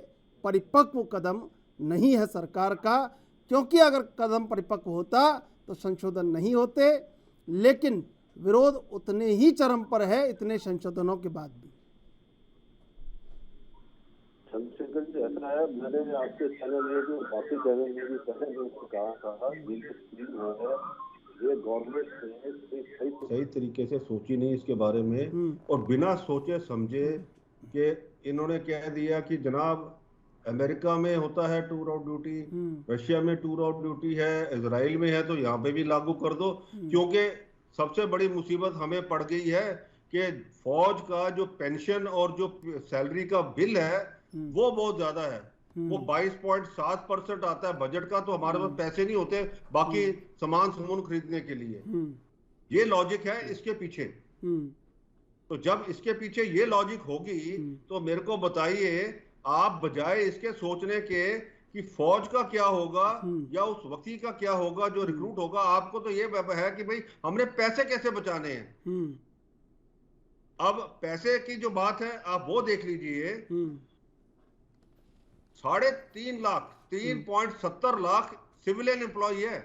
[SPEAKER 1] परिपक्व कदम नहीं है सरकार का, क्योंकि अगर कदम परिपक्व होता तो संशोधन नहीं होते। लेकिन विरोध उतने ही चरम पर है इतने संशोधनों के बाद भी।
[SPEAKER 8] चंद्रशेखर जी, ऐसा है, मैंने आपके चैनल में जो बाकी चैनल में भी पहले में उसको कहा था ये गवर्नमेंट ने सही तरीके से सोची नहीं इसके बारे में, और बिना सोचे समझे कि इन्होंने कह दिया कि जनाब अमेरिका में होता है टूर ऑफ ड्यूटी, रशिया में टूर ऑफ ड्यूटी है, इजराइल में है, तो यहाँ पे भी लागू कर दो। क्योंकि सबसे बड़ी मुसीबत हमें पड़ गई है कि फौज का जो पेंशन और जो सैलरी का बिल है वो बहुत ज्यादा है। वो 22.7% आता है बजट का, तो हमारे पास पैसे नहीं होते बाकी सामान खरीदने के लिए। ये लॉजिक है इसके पीछे। तो जब इसके पीछे ये लॉजिक होगी तो मेरे को बताइए, आप बजाय इसके सोचने के कि फौज का क्या होगा या उस वकील का क्या होगा जो रिक्रूट होगा, आपको तो ये है कि भाई हमने पैसे कैसे बचाने हैं। अब पैसे की जो बात है आप वो देख लीजिए, 3.5 लाख 3.70 लाख सिविलियन एम्प्लॉय है,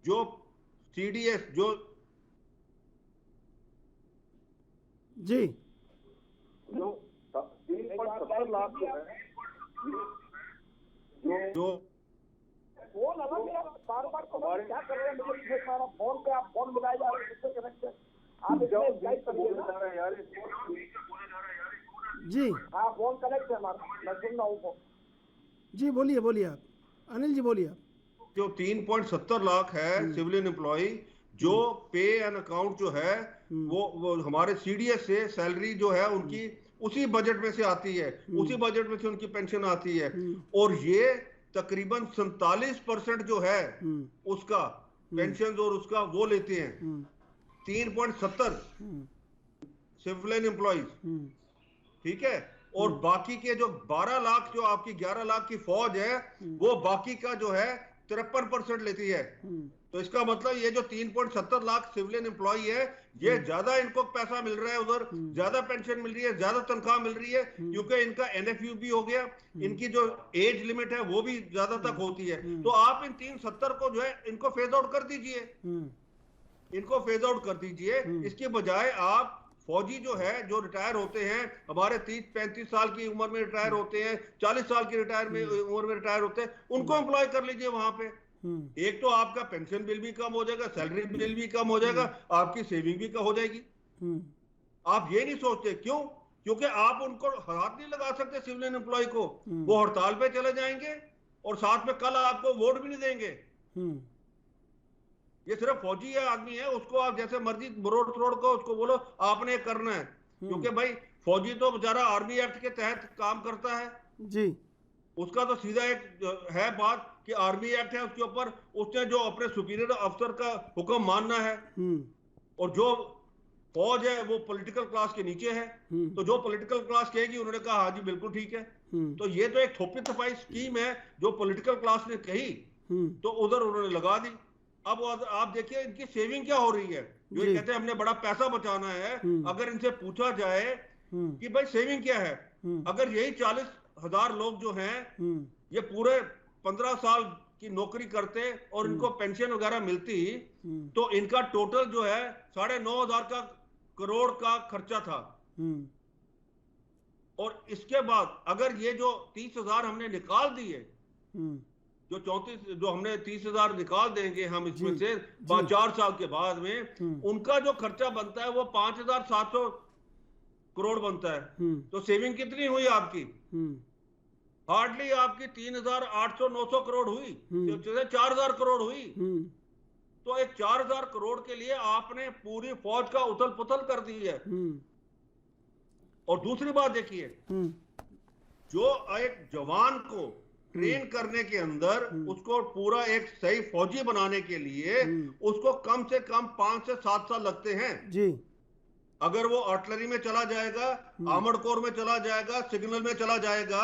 [SPEAKER 8] जो सीडीएस जो
[SPEAKER 1] जी
[SPEAKER 8] 3.70 लाख जो
[SPEAKER 7] फोन अलग है, बार बार कमाल क्या कर रहे हैं, मुझे पूछे सारा फोन पे आप फोन मिलाए जा रहे हैं, किससे कनेक्ट है आप इसमें गाइड करिए ना।
[SPEAKER 1] जी
[SPEAKER 7] हाँ फोन कनेक्ट है हमारा, मैं सुन रहा हूँ फोन।
[SPEAKER 1] जी बोलिए बोलिए आप, अनिल जी बोलिए आप।
[SPEAKER 8] जो 3.70 लाख है सिविलियन एम्प्लॉय जो पे एंड अकाउंट जो है वो हमारे सीडीएस से सैलरी जो है उनकी उसी बजट में से आती है, उसी बजट में से उनकी पेंशन आती है, और ये तकरीबन 47% जो है उसका पेंशन और उसका वो लेते हैं 3.70 सिविलियन एम्प्लॉइज, ठीक है। और बाकी के जो 12 लाख जो आपकी 11 लाख की फौज है वो बाकी का जो है 53% लेती है। तो इसका मतलब ये जो 3.70 लाख सिविलियन एम्प्लॉय है ये ज्यादा इनको पैसा मिल रहा है, उधर ज्यादा पेंशन मिल रही है, ज्यादा तनख्वाह मिल रही है, क्योंकि इनका एनएफयू भी हो गया, इनकी जो एज लिमिट है वो भी ज्यादा तक होती है। तो आप इन 370 को जो है इनको फेज आउट कर दीजिए, इनको फेज आउट कर दीजिए। इसके बजाय आप फौजी जो है जो रिटायर होते हैं, हमारे 30-35 साल की उम्र में रिटायर होते हैं, 40 साल की उम्र में रिटायर होते हैं, उनको एम्प्लॉय कर लीजिए वहां पे। एक तो आपका पेंशन बिल भी कम हो जाएगा, सैलरी बिल भी कम हो जाएगा, आपकी सेविंग भी कम हो जाएगी। आप ये नहीं सोचते, क्यों? क्योंकि आप उनको हाथ नहीं लगा सकते सिविलियन एम्प्लॉय को, वो हड़ताल पे चले जाएंगे और साथ में कल आपको वोट भी नहीं देंगे। ये सिर्फ फौजी है आदमी है, उसको आप जैसे मर्जी मरोड़ तोड़ को उसको बोलो आपने करना है, क्योंकि भाई फौजी तो बेचारा आर्मी एक्ट के तहत काम करता है
[SPEAKER 1] जी।
[SPEAKER 8] उसका तो सीधा एक है बात कि आर्मी एक्ट है उसके ऊपर, उसने जो अपने सुपीरियर अफसर का हुक्म मानना है, और जो फौज है वो पॉलिटिकल क्लास के नीचे है, तो जो पॉलिटिकल क्लास कहेगी उन्होंने कहा हाँ जी बिल्कुल ठीक है। तो ये तो एक थोपी थपाई स्कीम है जो पॉलिटिकल क्लास ने कही तो उधर उन्होंने लगा दी। अब आप देखिए इनकी सेविंग क्या हो रही है, जो ये कहते हैं हमने बड़ा पैसा बचाना है। अगर इनसे पूछा जाए कि भाई सेविंग क्या है, अगर यही 40,000 लोग जो हैं ये पूरे 15 साल की नौकरी करते और इनको पेंशन वगैरह मिलती तो इनका टोटल जो है 9,500 करोड़ का खर्चा था। और इसके बाद अगर ये जो 30,000 हमने निकाल दिए, जो 34 जो हमने 30,000 निकाल देंगे हम इसमें से 4 साल के बाद में, उनका जो खर्चा बनता है वो 5,700 करोड़ बनता है। तो सेविंग कितनी हुई आपकी? हार्डली आपकी 3,800-900 करोड़ हुई, 4,000 करोड़ हुई। तो एक 4,000 करोड़ के लिए आपने पूरी फौज का उथल पुथल कर दी है। और दूसरी बात देखिए, जो एक जवान को ट्रेन करने के अंदर उसको पूरा एक सही फौजी बनाने के लिए उसको कम से कम 5 से 7 साल लगते हैं
[SPEAKER 1] जी।
[SPEAKER 8] अगर वो आर्टिलरी में चला जाएगा, आर्मर्ड कोर में चला जाएगा, सिग्नल में चला जाएगा,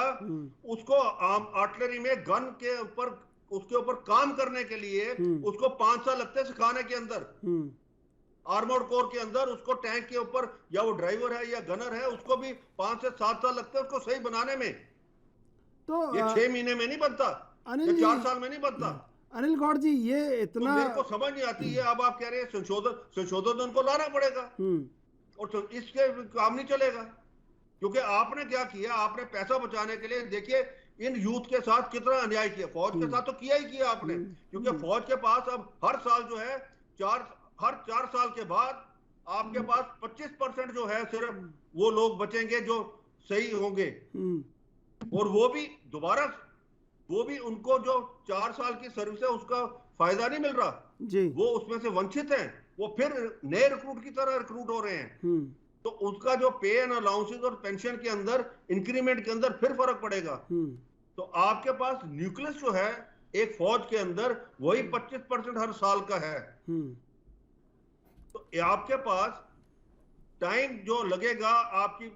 [SPEAKER 8] उसको आर्टिलरी में गन के ऊपर उसके ऊपर काम करने के लिए उसको 5 साल लगते हैं सिखाने के अंदर। आर्मर्ड कोर के अंदर उसको टैंक के ऊपर या वो ड्राइवर है या गनर है उसको भी 5 से 7 साल लगते हैं उसको सही बनाने में। तो ये 6 महीने में नहीं बनता, ये 4 साल में नहीं बनता।
[SPEAKER 1] अनिल गौड़ जी ये इतना
[SPEAKER 8] तो मेरे को समझ नहीं आती है। अब आप कह रहे हैं संशोधन उनको लाना पड़ेगा और तो इसके काम नहीं चलेगा, क्योंकि आपने क्या किया, आपने पैसा बचाने के लिए देखिए इन यूथ के साथ कितना अन्याय किया। फौज के साथ तो किया ही किया आपने, क्योंकि फौज के पास अब हर साल जो है हर 4 साल के बाद आपके पास 25% जो है सिर्फ वो लोग बचेंगे जो सही होंगे, और वो भी दोबारा वो भी उनको जो 4 साल की सर्विस है उसका फायदा नहीं मिल रहा जी। वो उसमें से वंचित हैं, वो फिर नए रिक्रूट की तरह रिक्रूट हो रहे हैं। तो उसका जो पे एंड अलाउंसेस और पेंशन के अंदर इंक्रीमेंट के अंदर फिर फर्क पड़ेगा। तो आपके पास न्यूक्लियस जो है एक फौज के अंदर वही 25% हर साल का है। तो आपके पास टाइम जो लगेगा आपकी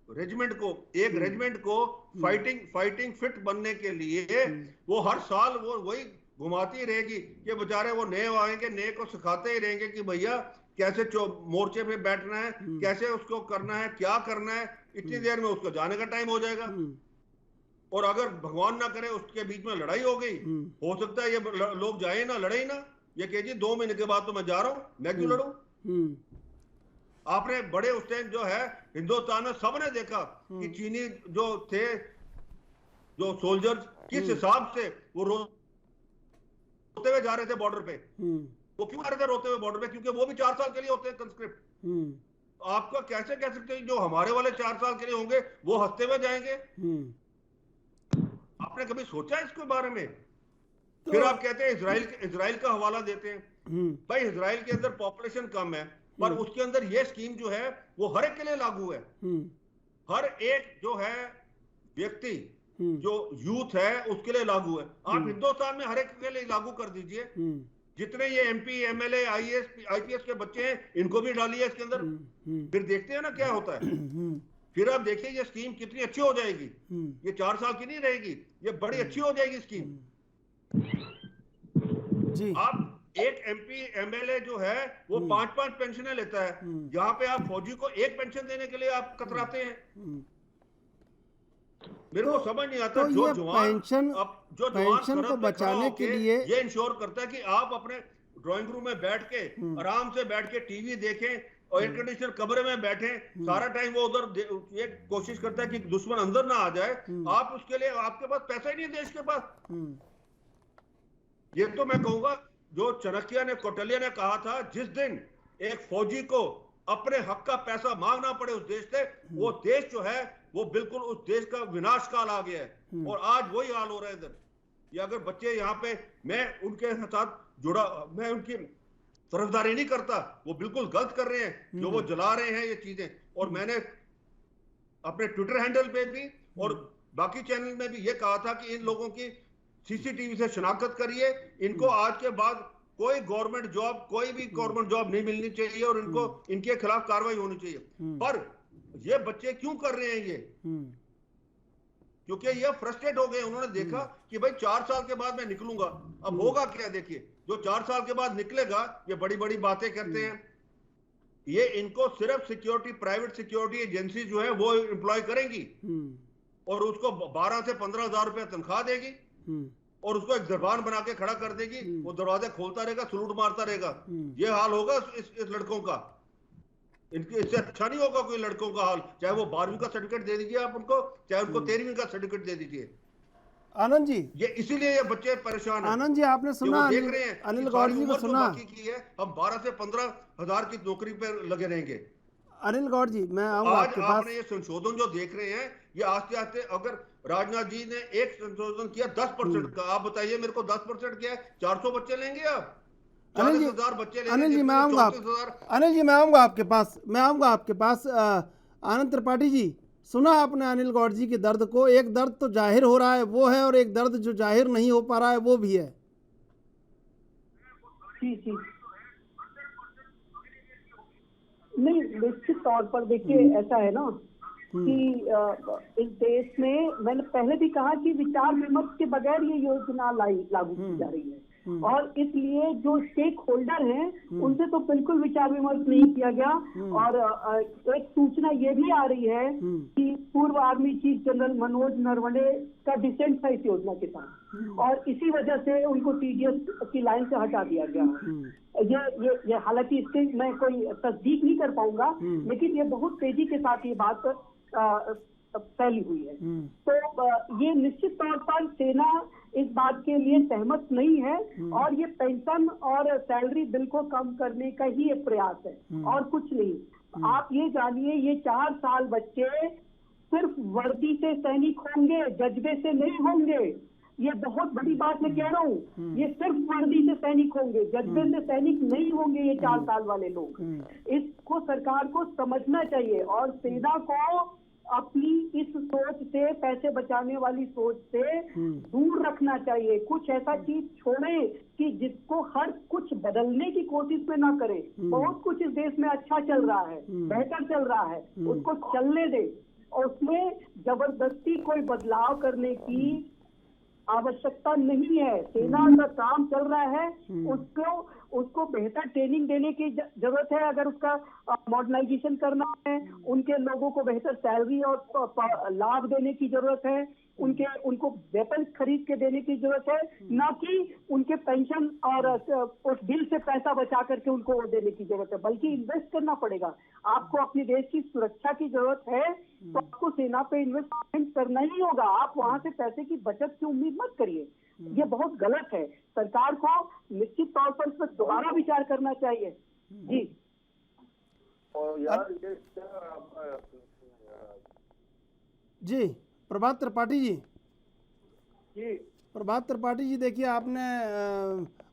[SPEAKER 8] रेजिमेंट को, एक रेजिमेंट को फाइटिंग फिट बनने के लिए वो हर साल वो वही घुमाती रहेगी कि बेचारे वो नए आएंगे, नए को सिखाते ही रहेंगे कि भैया कैसे मोर्चे पे बैठना है, कैसे उसको करना है, क्या करना है। इतनी देर में उसको जाने का टाइम हो जाएगा, और अगर भगवान ना करे उसके बीच में लड़ाई हो गई, हो सकता है ये लोग जाए ना, लड़े ना, ये कहे जी 2 महीने के बाद तो मैं जा रहा हूं, मैं क्यों लड़ूं। आपने बड़े उस टाइम जो है हिंदुस्तान में सबने देखा कि चीनी जो थे जो सोल्जर्स किस हिसाब से वो रोज रोते हुए जा रहे थे बॉर्डर पे। वो क्यों आ रहे थे रोते हुए बॉर्डर पे? क्योंकि वो भी 4 साल के लिए होते हैं कंस्क्रिप्ट। आपका कैसे कह सकते हैं जो हमारे वाले 4 साल के लिए होंगे वो हंसते हुए जाएंगे? आपने कभी सोचा इसके बारे में? फिर आप कहते हैं इजराइल का हवाला देते हैं। भाई इजराइल के अंदर पॉपुलेशन कम है, पर उसके अंदर ये स्कीम जो है वो हर एक के लिए लागू है। हर एक जो है व्यक्ति, जो यूथ है, उसके लिए लागू है। आप हिंदुस्तान में हर एक के लिए लागू कर दीजिए। जितने ये MP, MLA, IPS के बच्चे हैं, इनको भी डालिए इसके अंदर। फिर देखते हैं ना क्या होता है। फिर आप देखिए ये स्कीम कितनी अच्छी हो जाएगी। ये 4 साल की नहीं रहेगी, ये बड़ी अच्छी हो जाएगी स्कीम
[SPEAKER 1] जी।
[SPEAKER 8] आप एक MP, MLA जो है वो 5-5 पेंशनें लेता है। यहाँ पे आप फौजी को एक पेंशन देने के लिए आप कतराते हैं। मेरे को समझ नहीं आता।
[SPEAKER 1] तो
[SPEAKER 8] जो
[SPEAKER 1] ये
[SPEAKER 8] जवान
[SPEAKER 1] पेंशन को बचाने के लिए
[SPEAKER 8] ये इंश्योर करता है कि आप अपने ड्राइंग रूम में बैठ के आराम से बैठ के टीवी देखें और एयर कंडीशनर कमरे में बैठे, सारा टाइम वो उधर ये कोशिश करता है कि दुश्मन अंदर ना आ जाए। आप उसके लिए, आपके पास पैसा ही नहीं है देश के पास। ये तो मैं कहूंगा जो चाणक्य ने, कौटिल्य ने कहा था, जिस दिन एक फौजी को अपने हक का पैसा मांगना पड़े उस देश से, वो देश जो है वो बिल्कुल उस देश का विनाश काल आ गया है। और आज वही हाल हो रहा है इधर। ये अगर बच्चे यहाँ पे, मैं उनके साथ जुड़ा, मैं उनकी तरफदारी नहीं करता, वो बिल्कुल गलत कर रहे हैं जो वो जला रहे हैं ये चीजें। और मैंने अपने ट्विटर हैंडल पे भी और बाकी चैनल में भी ये कहा था कि इन लोगों की CCTV से शिनाख्त करिए। इनको आज के बाद कोई गवर्नमेंट जॉब, कोई भी गवर्नमेंट जॉब नहीं मिलनी चाहिए और इनको, इनके खिलाफ कार्रवाई होनी चाहिए। पर ये बच्चे क्यों कर रहे हैं ये? क्योंकि ये फ्रस्ट्रेट हो गए। उन्होंने देखा कि भाई 4 साल के बाद मैं निकलूंगा, अब होगा क्या? देखिए, जो 4 साल के बाद निकलेगा, ये बड़ी बड़ी बातें करते हैं। ये इनको सिर्फ सिक्योरिटी, प्राइवेट सिक्योरिटी एजेंसी जो है वो एम्प्लॉय करेंगी और उसको 12 से 15 हजार रुपया तनख्वाह देगी और उसको एक दरबान बना के खड़ा कर देगी। वो दरवाजे खोलता रहेगा, सलूट मारता रहेगा। ये हाल होगा इस लड़कों का। इनके इससे अच्छा नहीं होगा कोई लड़कों का हाल। चाहे वो 12वीं का सर्टिफिकेट दे दीजिए आप उनको, चाहे उनको 13वीं का सर्टिफिकेट दे दीजिए।
[SPEAKER 1] आनंद जी,
[SPEAKER 8] ये इसीलिए ये बच्चे परेशान हैं।
[SPEAKER 1] आनंद जी, आपने सुना
[SPEAKER 8] देख रहे हैं
[SPEAKER 1] अनिल गौड़ जी को सुना
[SPEAKER 8] की है, हम 12 से 15 हजार की नौकरी पे लगे रहेंगे।
[SPEAKER 1] अनिल गौड़ जी, मैं आऊंगा आपके पास।
[SPEAKER 8] आपने ये संशोधन जो देख रहे हैं, ये आस्ते आस्ते, अगर राजनाथ जी ने एक संशोधन किया 10% का, आप बताइए मेरे को 10% क्या है? 400 बच्चे लेंगे आप?
[SPEAKER 1] अनिल जी,
[SPEAKER 8] 40,000 बच्चे लेंगे।
[SPEAKER 1] अनिल जी, मैं आऊंगा अनिल जी, मैं आऊंगा आपके पास, मैं आऊंगा आपके पास। आनंद त्रिपाठी जी, सुना आपने अनिल गौड़ जी के दर्द को? एक दर्द तो जाहिर हो रहा है वो है, और एक दर्द जो जाहिर नहीं हो पा रहा है वो भी है।
[SPEAKER 6] जी नहीं, निश्चित तौर पर देखिए ऐसा है ना कि इस देश में, मैंने पहले भी कहा कि विचार विमर्श के बगैर ये योजना लागू की जा रही है। और इसलिए जो स्टेक होल्डर हैं उनसे तो बिल्कुल विचार विमर्श नहीं किया गया। और एक सूचना ये भी आ रही है कि पूर्व army chief general Manoj Naravane का डिसेंट था इस योजना के साथ, और इसी वजह से उनको TDS की लाइन से हटा दिया गया। ये हालांकि इसके मैं कोई तस्दीक नहीं कर पाऊंगा, लेकिन ये बहुत तेजी के साथ ये बात फैली हुई है। तो ये निश्चित तौर पर सेना इस बात के लिए सहमत नहीं है, और ये पेंशन और सैलरी बिल को कम करने का ही एक प्रयास है और कुछ नहीं। आप ये जानिए, ये 4 साल बच्चे सिर्फ वर्दी से सैनिक होंगे, जज्बे से नहीं होंगे। ये बहुत बड़ी बात मैं कह रहा हूँ। ये सिर्फ वर्दी से सैनिक होंगे, जज्बे से सैनिक नहीं होंगे ये 4 साल वाले लोग। इसको सरकार को समझना चाहिए और सेना को अपनी इस सोच से, पैसे बचाने वाली सोच से दूर रखना चाहिए। कुछ ऐसा चीज छोड़े कि जिसको हर कुछ बदलने की कोशिश में ना करे। बहुत कुछ इस देश में अच्छा चल रहा है, बेहतर चल रहा है, उसको चलने दे। और उसमें जबरदस्ती कोई बदलाव करने की आवश्यकता नहीं है। सेना का काम चल रहा है, उसको बेहतर ट्रेनिंग देने की जरूरत है। अगर उसका मॉडर्नाइजेशन करना है, उनके लोगों को बेहतर सैलरी और लाभ देने की जरूरत है। उनको वेपन खरीद के देने की जरूरत है, ना कि उनके पेंशन और उस बिल से पैसा बचा करके उनको देने की जरूरत है। बल्कि इन्वेस्ट करना पड़ेगा। आपको अपने देश की सुरक्षा की जरूरत है तो आपको सेना पे इन्वेस्टमेंट करना ही होगा। आप वहां से पैसे की बचत की उम्मीद मत करिए, ये बहुत गलत है। सरकार को करना चाहिए। जी
[SPEAKER 7] और यार ये
[SPEAKER 1] जी प्रभात त्रिपाठी जी।
[SPEAKER 7] जी
[SPEAKER 1] प्रभात त्रिपाठी जी, देखिए आपने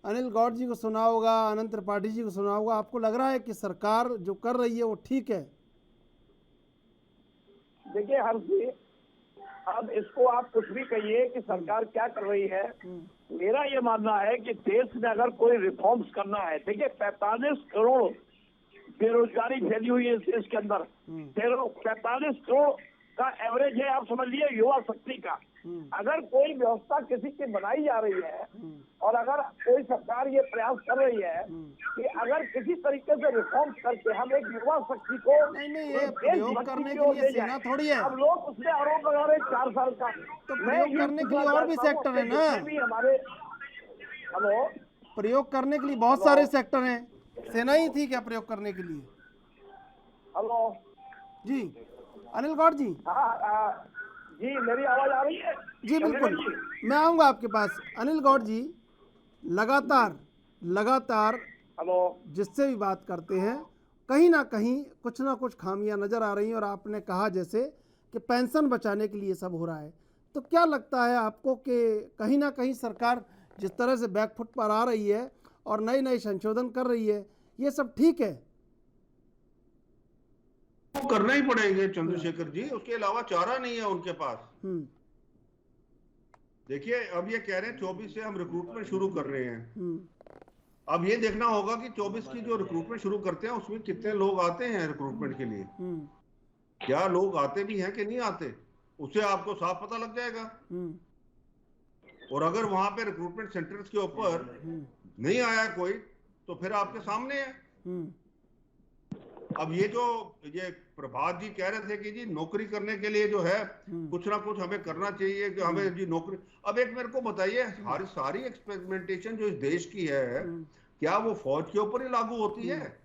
[SPEAKER 1] अनिल गौड़ जी को सुना होगा, अनंत त्रिपाठी जी को सुना होगा, आपको लग रहा है कि सरकार जो कर रही है वो ठीक है?
[SPEAKER 7] देखिए हर्षी, अब इसको आप कुछ भी कहिए कि सरकार क्या कर रही है, मेरा ये मानना है कि देश में अगर कोई रिफॉर्म्स करना है, देखिए 45 करोड़ बेरोजगारी फैली हुई है इस देश के अंदर, 45 करोड़ का एवरेज है, आप समझ लीजिए युवा शक्ति का। अगर कोई व्यवस्था किसी की बनाई जा रही है और अगर कोई सरकार ये प्रयास कर रही है कि अगर किसी तरीके से रिफॉर्म करके हम एक युवा शक्ति को
[SPEAKER 1] नहीं, ये प्रयोग करने के लिए सेना थोड़ी है।
[SPEAKER 7] अब लोग उसने आरोप लगा रहे 4 साल का,
[SPEAKER 1] तो प्रयोग करने के लिए और भी सेक्टर है ना,
[SPEAKER 7] भी हमारे हेलो
[SPEAKER 1] प्रयोग करने के लिए बहुत सारे सेक्टर हैं, सेना ही थी क्या प्रयोग करने के लिए?
[SPEAKER 7] हेलो
[SPEAKER 1] जी अनिल गौड़ जी।
[SPEAKER 7] हाँ जी, मेरी आवाज आ रही है?
[SPEAKER 1] जी बिल्कुल, मैं आऊंगा आपके पास। अनिल गौड़ जी, लगातार
[SPEAKER 7] हेलो
[SPEAKER 1] जिससे भी बात करते हैं कहीं ना कुछ खामियां नजर आ रही हैं, और आपने कहा जैसे कि पेंशन बचाने के लिए सब हो रहा है, तो क्या लगता है आपको कि कहीं ना कहीं सरकार जिस तरह से बैकफुट पर आ रही है और नए संशोधन कर रही है, ये सब ठीक है?
[SPEAKER 8] वो करना ही पड़ेंगे चंद्रशेखर जी, उसके अलावा चारा नहीं है उनके पास। देखिए अब ये कह रहे हैं 24 से हम रिक्रूटमेंट शुरू कर रहे हैं। अब ये देखना होगा कि 24 की जो रिक्रूटमेंट शुरू करते हैं उसमें कितने लोग आते हैं रिक्रूटमेंट के लिए, क्या लोग आते भी हैं कि नहीं आते, उससे आपको साफ पता लग जाएगा। और अगर वहां पे रिक्रूटमेंट सेंटर्स के ऊपर नहीं आया कोई, तो फिर आपके सामने है। अब ये प्रभात जी कह रहे थे कि जी नौकरी करने के लिए जो है कुछ ना कुछ हमें करना चाहिए, कि हमें जी नौकरी। अब एक मेरे को बताइए, सारी एक्सपेरिमेंटेशन जो इस देश की है, क्या वो फौज के ऊपर ही लागू होती है?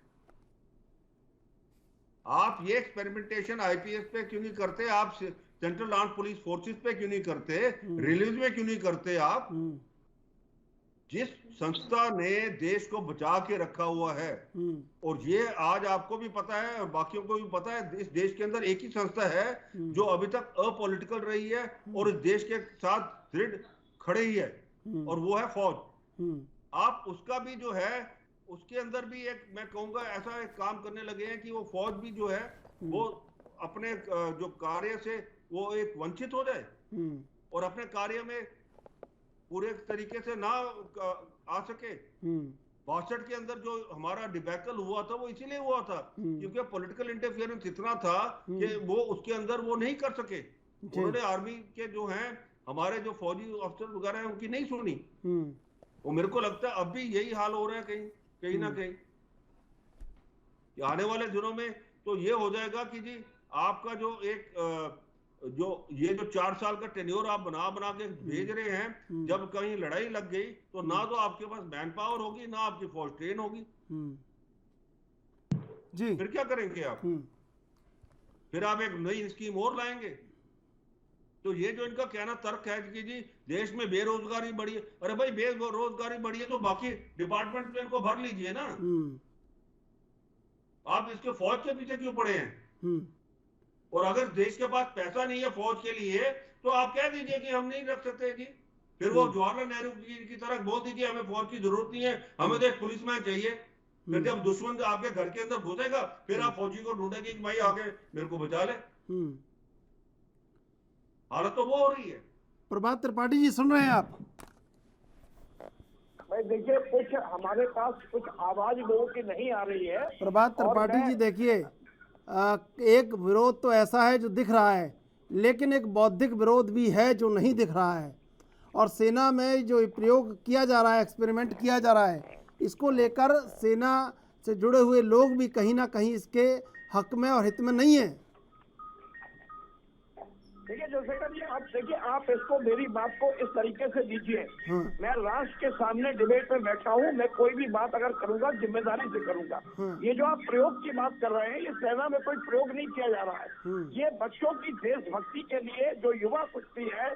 [SPEAKER 8] आप ये एक्सपेरिमेंटेशन आईपीएस पे क्यों नहीं करते? आप सेंट्रल आर्म पुलिस फोर्सेस पे क्यों नहीं करते? रेलवे में क्यों नहीं करते? आप जिस संस्था ने देश को बचा के रखा हुआ है, और ये आज आपको भी पता है और बाकियों को भी पता है, इस देश के अंदर एक ही संस्था है जो अभी तक अपॉलिटिकल रही है और इस देश के साथ दृढ़ खड़े ही है, और वो है फौज। आप उसका भी जो है, उसके अंदर भी एक, मैं कहूंगा ऐसा एक काम करने लगे हैं कि वो फौज भी जो है वो अपने जो कार्य से वो एक वंचित हो जाए और अपने कार्य में पूरे तरीके से ना आ सके। 62 के अंदर जो हमारा डिबैकल हुआ था वो इसीलिए हुआ था क्योंकि पॉलिटिकल इंटरफेरेंस इतना था कि वो उसके अंदर वो नहीं कर सके। उन्होंने आर्मी के जो हैं हमारे जो फौजी अफसर वगैरह हैं उनकी नहीं सुनी। वो मेरे को लगता है अब भी यही हाल हो रहा है कहीं ना कहीं। आने वाले दिनों में तो ये हो जाएगा कि जी आपका जो एक ये जो 4 साल का टेन्योर आप बना के भेज रहे हैं, जब कहीं लड़ाई लग गई तो ना तो आपके पास मैन पावर होगी, ना आपकी फौज ट्रेन होगी।
[SPEAKER 1] जी
[SPEAKER 8] फिर क्या करेंगे आप? फिर आप एक नई स्कीम और लाएंगे। तो ये जो इनका कहना तर्क है कि जी देश में बेरोजगारी बढ़ी है, अरे भाई बेरोजगारी बढ़ी है तो बाकी डिपार्टमेंट में इनको भर लीजिए ना। आप इसके फौज के पीछे क्यों पड़े हैं? और अगर देश के पास पैसा नहीं है फौज के लिए तो आप कह दीजिए कि हम नहीं रख सकते जी। फिर वो जवाहरलाल नेहरू की तरह बोल दीजिए हमें फौज की जरूरत नहीं है, हमें तो एक पुलिसमैन चाहिए। फिर जब दुश्मन आपके घर के अंदर घुसेगा फिर आप फौजी को ढूंढेंगे कि भाई आगे मेरे को बचा ले। हालत तो वो हो रही है।
[SPEAKER 1] प्रभात त्रिपाठी जी सुन रहे हैं आप?
[SPEAKER 7] भाई देखिए कुछ हमारे पास कुछ आवाज लोगों की नहीं आ रही है।
[SPEAKER 1] प्रभात त्रिपाठी जी देखिए, एक विरोध तो ऐसा है जो दिख रहा है, लेकिन एक बौद्धिक विरोध भी है जो नहीं दिख रहा है। और सेना में जो प्रयोग किया जा रहा है, एक्सपेरिमेंट किया जा रहा है, इसको लेकर सेना से जुड़े हुए लोग भी कहीं ना कहीं इसके हक में और हित में नहीं है।
[SPEAKER 7] देखिए जोशेखर जी, आप देखिए, आप इसको मेरी बात को इस तरीके से दीजिए। मैं राष्ट्र के सामने डिबेट में बैठा हूँ, मैं कोई भी बात अगर करूंगा जिम्मेदारी से करूंगा। ये जो आप प्रयोग की बात कर रहे हैं, ये सेना में कोई प्रयोग नहीं किया जा रहा है। ये बच्चों की देशभक्ति के लिए जो युवा शक्ति है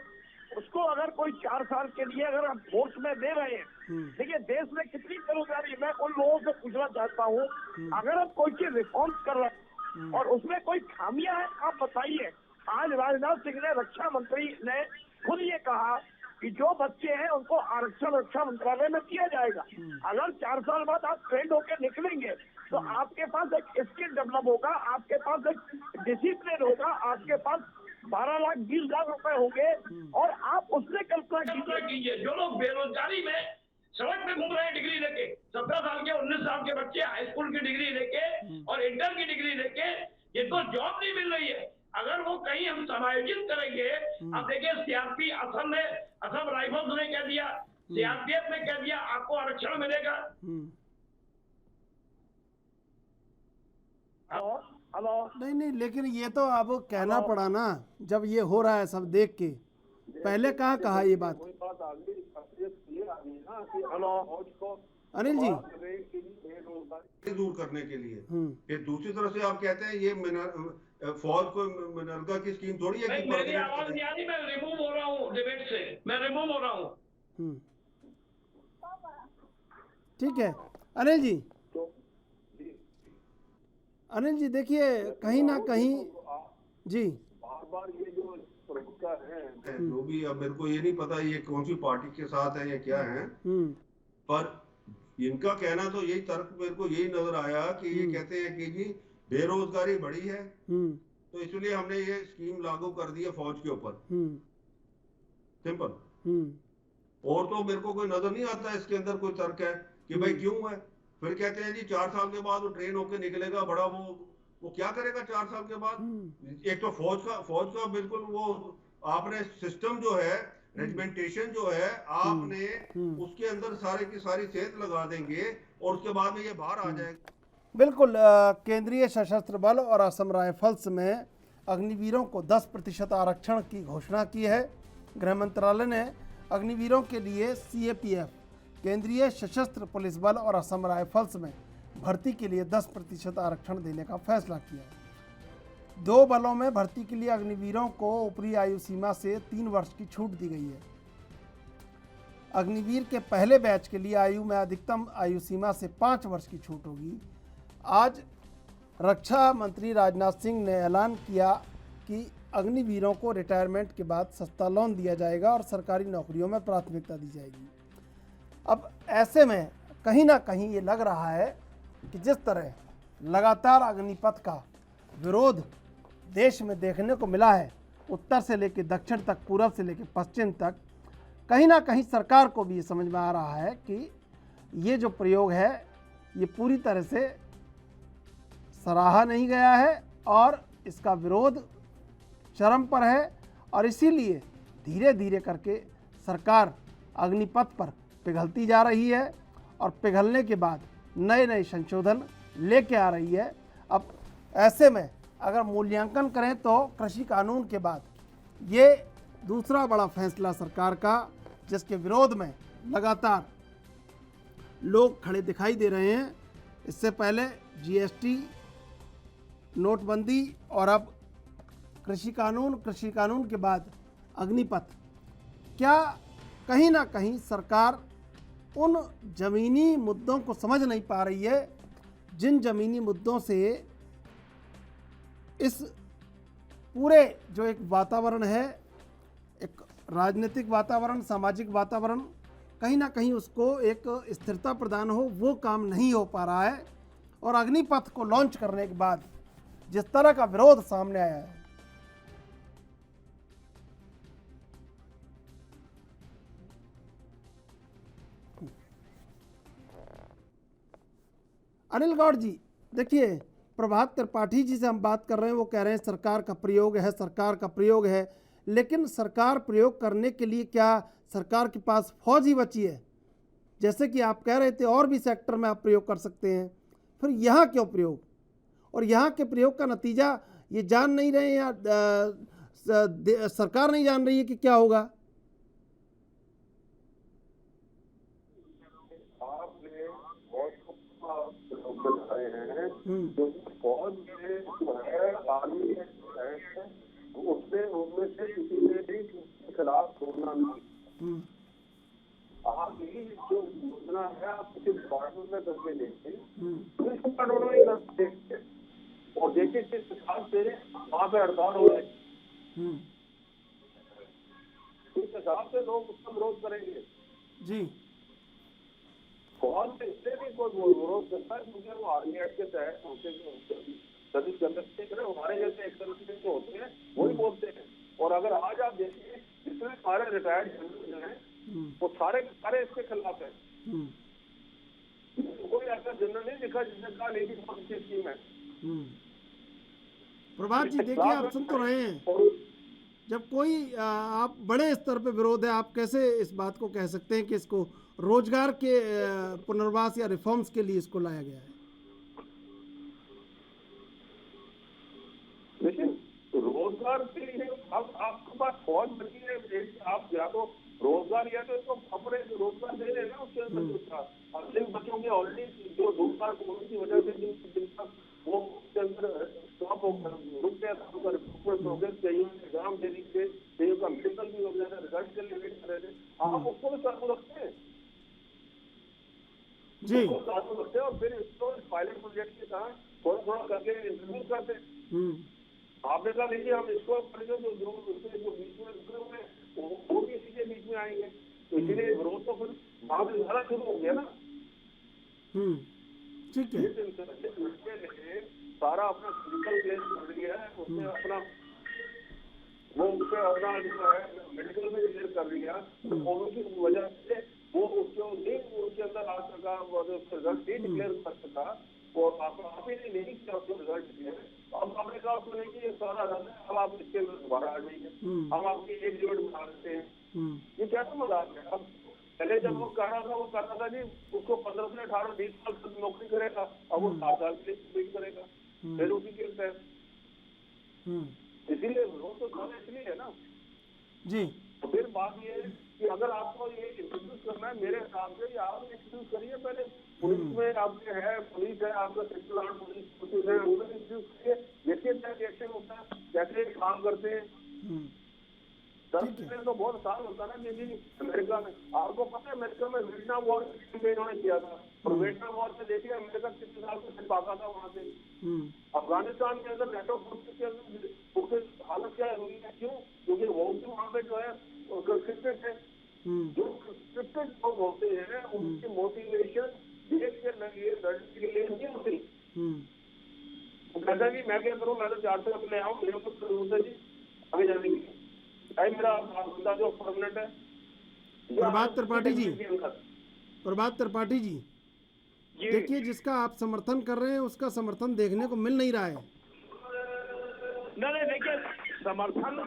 [SPEAKER 7] उसको अगर कोई 4 साल के लिए अगर आप फोर्स में दे रहे हैं देखिए देश में कितनी बेरोजगारी, मैं उन लोगों से पूछना चाहता हूँ, अगर हम कोई चीज रिफॉर्म कर रहे हैं और उसमें कोई खामियां हैं, आप बताइए। आज राजनाथ सिंह ने, रक्षा मंत्री ने खुद ये कहा कि जो बच्चे हैं उनको आरक्षण रक्षा मंत्रालय में दिया जाएगा। अगर 4 साल बाद आप ट्रेंड होकर निकलेंगे तो आपके पास एक स्किल डेवलप होगा, आपके पास एक डिसिप्लिन होगा, आपके पास 12,20,00,000 रुपए होंगे और आप उससे कल्पना कीजिए जो लोग बेरोजगारी में सड़क पे घूम रहे हैं डिग्री लेके, 17 साल के 19 साल के बच्चे हाई स्कूल की डिग्री लेके और इंटर की डिग्री लेके, जिनको जॉब नहीं मिल रही है। अगर वो कहीं हम समायोजित करेंगे, अब देखिए सीआरपी असम राइफल्स ने कह दिया, सीआरपीएफ ने कह दिया आपको आरक्षण मिलेगा। हेलो
[SPEAKER 1] नहीं, लेकिन ये तो अब कहना पड़ा ना, जब ये हो रहा है सब देख के। पहले कहाँ कहा ये बात? अनिल जी,
[SPEAKER 8] दूर करने के लिए फिर दूसरी तरफ से आप कहते हैं ये फौज को मनरेगा की स्कीम थोड़ी है कि
[SPEAKER 7] मेरी आवाज नहीं आ रही, मैं रिमूव हो रहा हूँ डिबेट से, मैं रिमूव हो रहा हूँ।
[SPEAKER 1] ठीक है अनिल जी देखिए, कहीं ना कहीं जी
[SPEAKER 8] बार ये जो प्रवक्ता है जो भी, अब मेरे को ये नहीं पता ये कौन सी पार्टी के साथ है या क्या है, पर इनका कहना तो यही तर्क मेरे को यही नजर आया कि ये कहते हैं कि जी बेरोजगारी बढ़ी है तो इसलिए हमने ये स्कीम लागू कर दी है फौज के ऊपर, सिंपल। और तो मेरे को कोई नजर नहीं आता इसके अंदर कोई तर्क है कि भाई क्यों है। फिर कहते हैं जी 4 साल के बाद वो ट्रेन होके निकलेगा, बड़ा वो क्या करेगा 4 साल के बाद। एक तो फौज का बिल्कुल वो आपने सिस्टम जो है, रेजिमेंटेशन जो है आपने उसके अंदर सारे की सारी सेहत लगा देंगे और उसके बाद में ये बाहर आ जाएगा।
[SPEAKER 1] बिल्कुल। केंद्रीय सशस्त्र बल और असम राइफल्स में अग्निवीरों को 10% आरक्षण की घोषणा की है। गृह मंत्रालय ने अग्निवीरों के लिए सीएपीएफ, केंद्रीय सशस्त्र पुलिस बल और असम राइफल्स में भर्ती के लिए 10% आरक्षण देने का फैसला किया है। 2 बलों में भर्ती के लिए अग्निवीरों को ऊपरी आयु सीमा से 3 वर्ष की छूट दी गई है। अग्निवीर के पहले बैच के लिए आयु में अधिकतम आयु सीमा से 5 वर्ष की छूट होगी। आज रक्षा मंत्री राजनाथ सिंह ने ऐलान किया कि अग्निवीरों को रिटायरमेंट के बाद सस्ता लोन दिया जाएगा और सरकारी नौकरियों में प्राथमिकता दी जाएगी। अब ऐसे में कहीं ना कहीं ये लग रहा है कि जिस तरह लगातार अग्निपथ का विरोध देश में देखने को मिला है, उत्तर से लेकर दक्षिण तक, पूरब से लेकर पश्चिम तक, कहीं ना कहीं सरकार को भी ये समझ में आ रहा है कि ये जो प्रयोग है ये पूरी तरह से सराहा नहीं गया है और इसका विरोध चरम पर है। और इसीलिए धीरे धीरे करके सरकार अग्निपथ पर पिघलती जा रही है और पिघलने के बाद नए नए संशोधन लेके आ रही है। अब ऐसे में अगर मूल्यांकन करें तो कृषि कानून के बाद ये दूसरा बड़ा फैसला सरकार का, जिसके विरोध में लगातार लोग खड़े दिखाई दे रहे हैं। इससे पहले जीएसटी, नोटबंदी और अब कृषि कानून के बाद अग्निपथ। क्या कहीं ना कहीं सरकार उन ज़मीनी मुद्दों को समझ नहीं पा रही है जिन ज़मीनी मुद्दों से इस पूरे जो एक वातावरण है, एक राजनीतिक वातावरण, सामाजिक वातावरण, कहीं ना कहीं उसको एक स्थिरता प्रदान हो, वो काम नहीं हो पा रहा है। और अग्निपथ को लॉन्च करने के बाद जिस तरह का विरोध सामने आया है, अनिल गौड़ जी देखिए, प्रभात त्रिपाठी जी से हम बात कर रहे हैं, वो कह रहे हैं सरकार का प्रयोग है, लेकिन सरकार प्रयोग करने के लिए क्या सरकार के पास फौज ही बची है? जैसे कि आप कह रहे थे और भी सेक्टर में आप प्रयोग कर सकते हैं, फिर यहाँ क्यों प्रयोग? और यहाँ के प्रयोग का नतीजा ये जान नहीं रहे या सरकार नहीं जान रही है कि क्या होगा?
[SPEAKER 9] फौज में जो है आर्मी है उनमें से किसी ने भी खिलाफ बोलना नहीं। आर्मी जो योजना है, आप किसी डिपार्टमेंट में करके देखिए, पुलिस डिपार्टमेंट में कर देखिए और देखिए किस हिसाब से वहाँ पे हड़ताल हो रहे, इस हिसाब से लोग उसका विरोध करेंगे।
[SPEAKER 1] जी
[SPEAKER 9] कौन से इसलिए भी कोई विरोध करता है क्योंकि वो आर्मी एक्ट के तहत सभी करे, हमारे जैसे एक्सर्विसमेंट तो होते हैं वही बोलते हैं। और अगर आज आप देखिए जितने सारे रिटायर्ड जनरल हैं वो सारे सारे इसके खिलाफ है। कोई ऐसा जनरल नहीं दिखा जिसने कहा लेडी बहुत अच्छी स्कीम है।
[SPEAKER 1] प्रभात जी देखिए, आप सुन तो रहे हैं, जब कोई आप बड़े स्तर पे विरोध है, आप कैसे इस बात को कह सकते हैं कि इसको रोजगार के पुनर्वास या रिफॉर्म्स के लिए इसको लाया गया है?
[SPEAKER 9] देखिए रोजगार के लिए अब आपके पास फौज बची है, आप या तो रोजगार या तो इसको अपने रोजगार दे रहे हैं ना उसके अंदर। जिन बच्चों के ऑलरेडी जो 2 साल कोविड की वजह से जिनका वो उसके अंदर स्टॉप रुक गया था, उनका प्रोग्रेस चाहिए, एग्जाम देने के लिए उनका मेडिकल भी हो गया था, रिजल्ट के लिए वेट कर रहे थे, आप उसको भी चालू रखते हैं
[SPEAKER 1] जी,
[SPEAKER 9] चालू रखते हैं और फिर इसको पायलट प्रोजेक्ट के साथ थोड़ा थोड़ा करके इंटरव्यू करते हैं। आपने कहा देखिए हम इसको जो बीच में रुके हुए हैं वो भी इसी के बीच में आएंगे, तो इसीलिए विरोध तो फिर वहां से ज्यादा शुरू हो गया ना।
[SPEAKER 1] ठीक है,
[SPEAKER 9] लड़के ने सारा अपना फिजिकल प्लेस कर लिया है, उसने अपना वो उससे अपना जो है मेडिकल में क्लियर कर लिया, कोविड की वजह से वो उसको नहीं उसके अंदर आ सका, उसका रिजल्ट नहीं डिक्लेयर कर सका, वो आप ही ने नहीं किया उसको रिजल्ट डिक्लेयर। अब हमने कहा उसको नहीं कि ये सारा रन है, अब आप इसके दोबारा आ जाइए, हम आपकी एज लिमिट बढ़ा देते हैं। ये कैसा मजाक है? अब पहले जब वो कर रहा था, वो कर रहा था जी उसको 15 से 18 20 साल तक नौकरी करेगा, अब वो 7 साल के लिए करेगा, फिर उसी के तहत। इसीलिए वो तो खाना इसलिए है ना
[SPEAKER 1] जी।
[SPEAKER 9] तो फिर बात ये है कि अगर आपको ये इंट्रोड्यूस करना है मेरे हिसाब से आप इंट्रोड्यूस करिए पहले। पुलिस में आपके है, पुलिस है आपका सेक्टर आर्म पुलिस है, उन्हें इंट्रोड्यूस करिए, देखिए क्या रिएक्शन होता है, कैसे काम करते हैं। दस तो बहुत आसान होता है ना जी। अमेरिका में आपको पता है, अमेरिका में वियतनाम वॉर इन्होंने किया था और वियतनाम वॉर से देखिए अमेरिका कितने साल से भागा था वहां से। अफगानिस्तान के अंदर नेटो फोर्सेस के अंदर हालत क्या हुई है, क्यों? क्योंकि वो भी वहां पे जो है कंस्क्रिप्टेड है। जो कंस्क्रिप्टेड लोग होते हैं उनकी मोटिवेशन देश के लिए लड़ने के लिए नहीं होती। कहता कि मैं क्या करूँ, मैं तो 4 से अपने आऊँ, मेरे को जरूरत है जी आगे जाने की। मेरा बंदा जो परमानेंट है
[SPEAKER 1] प्रभात त्रिपाठी जी देखिए, जिसका आप समर्थन कर रहे हैं उसका समर्थन देखने को मिल नहीं रहा है।
[SPEAKER 7] नहीं देखिए, समर्थन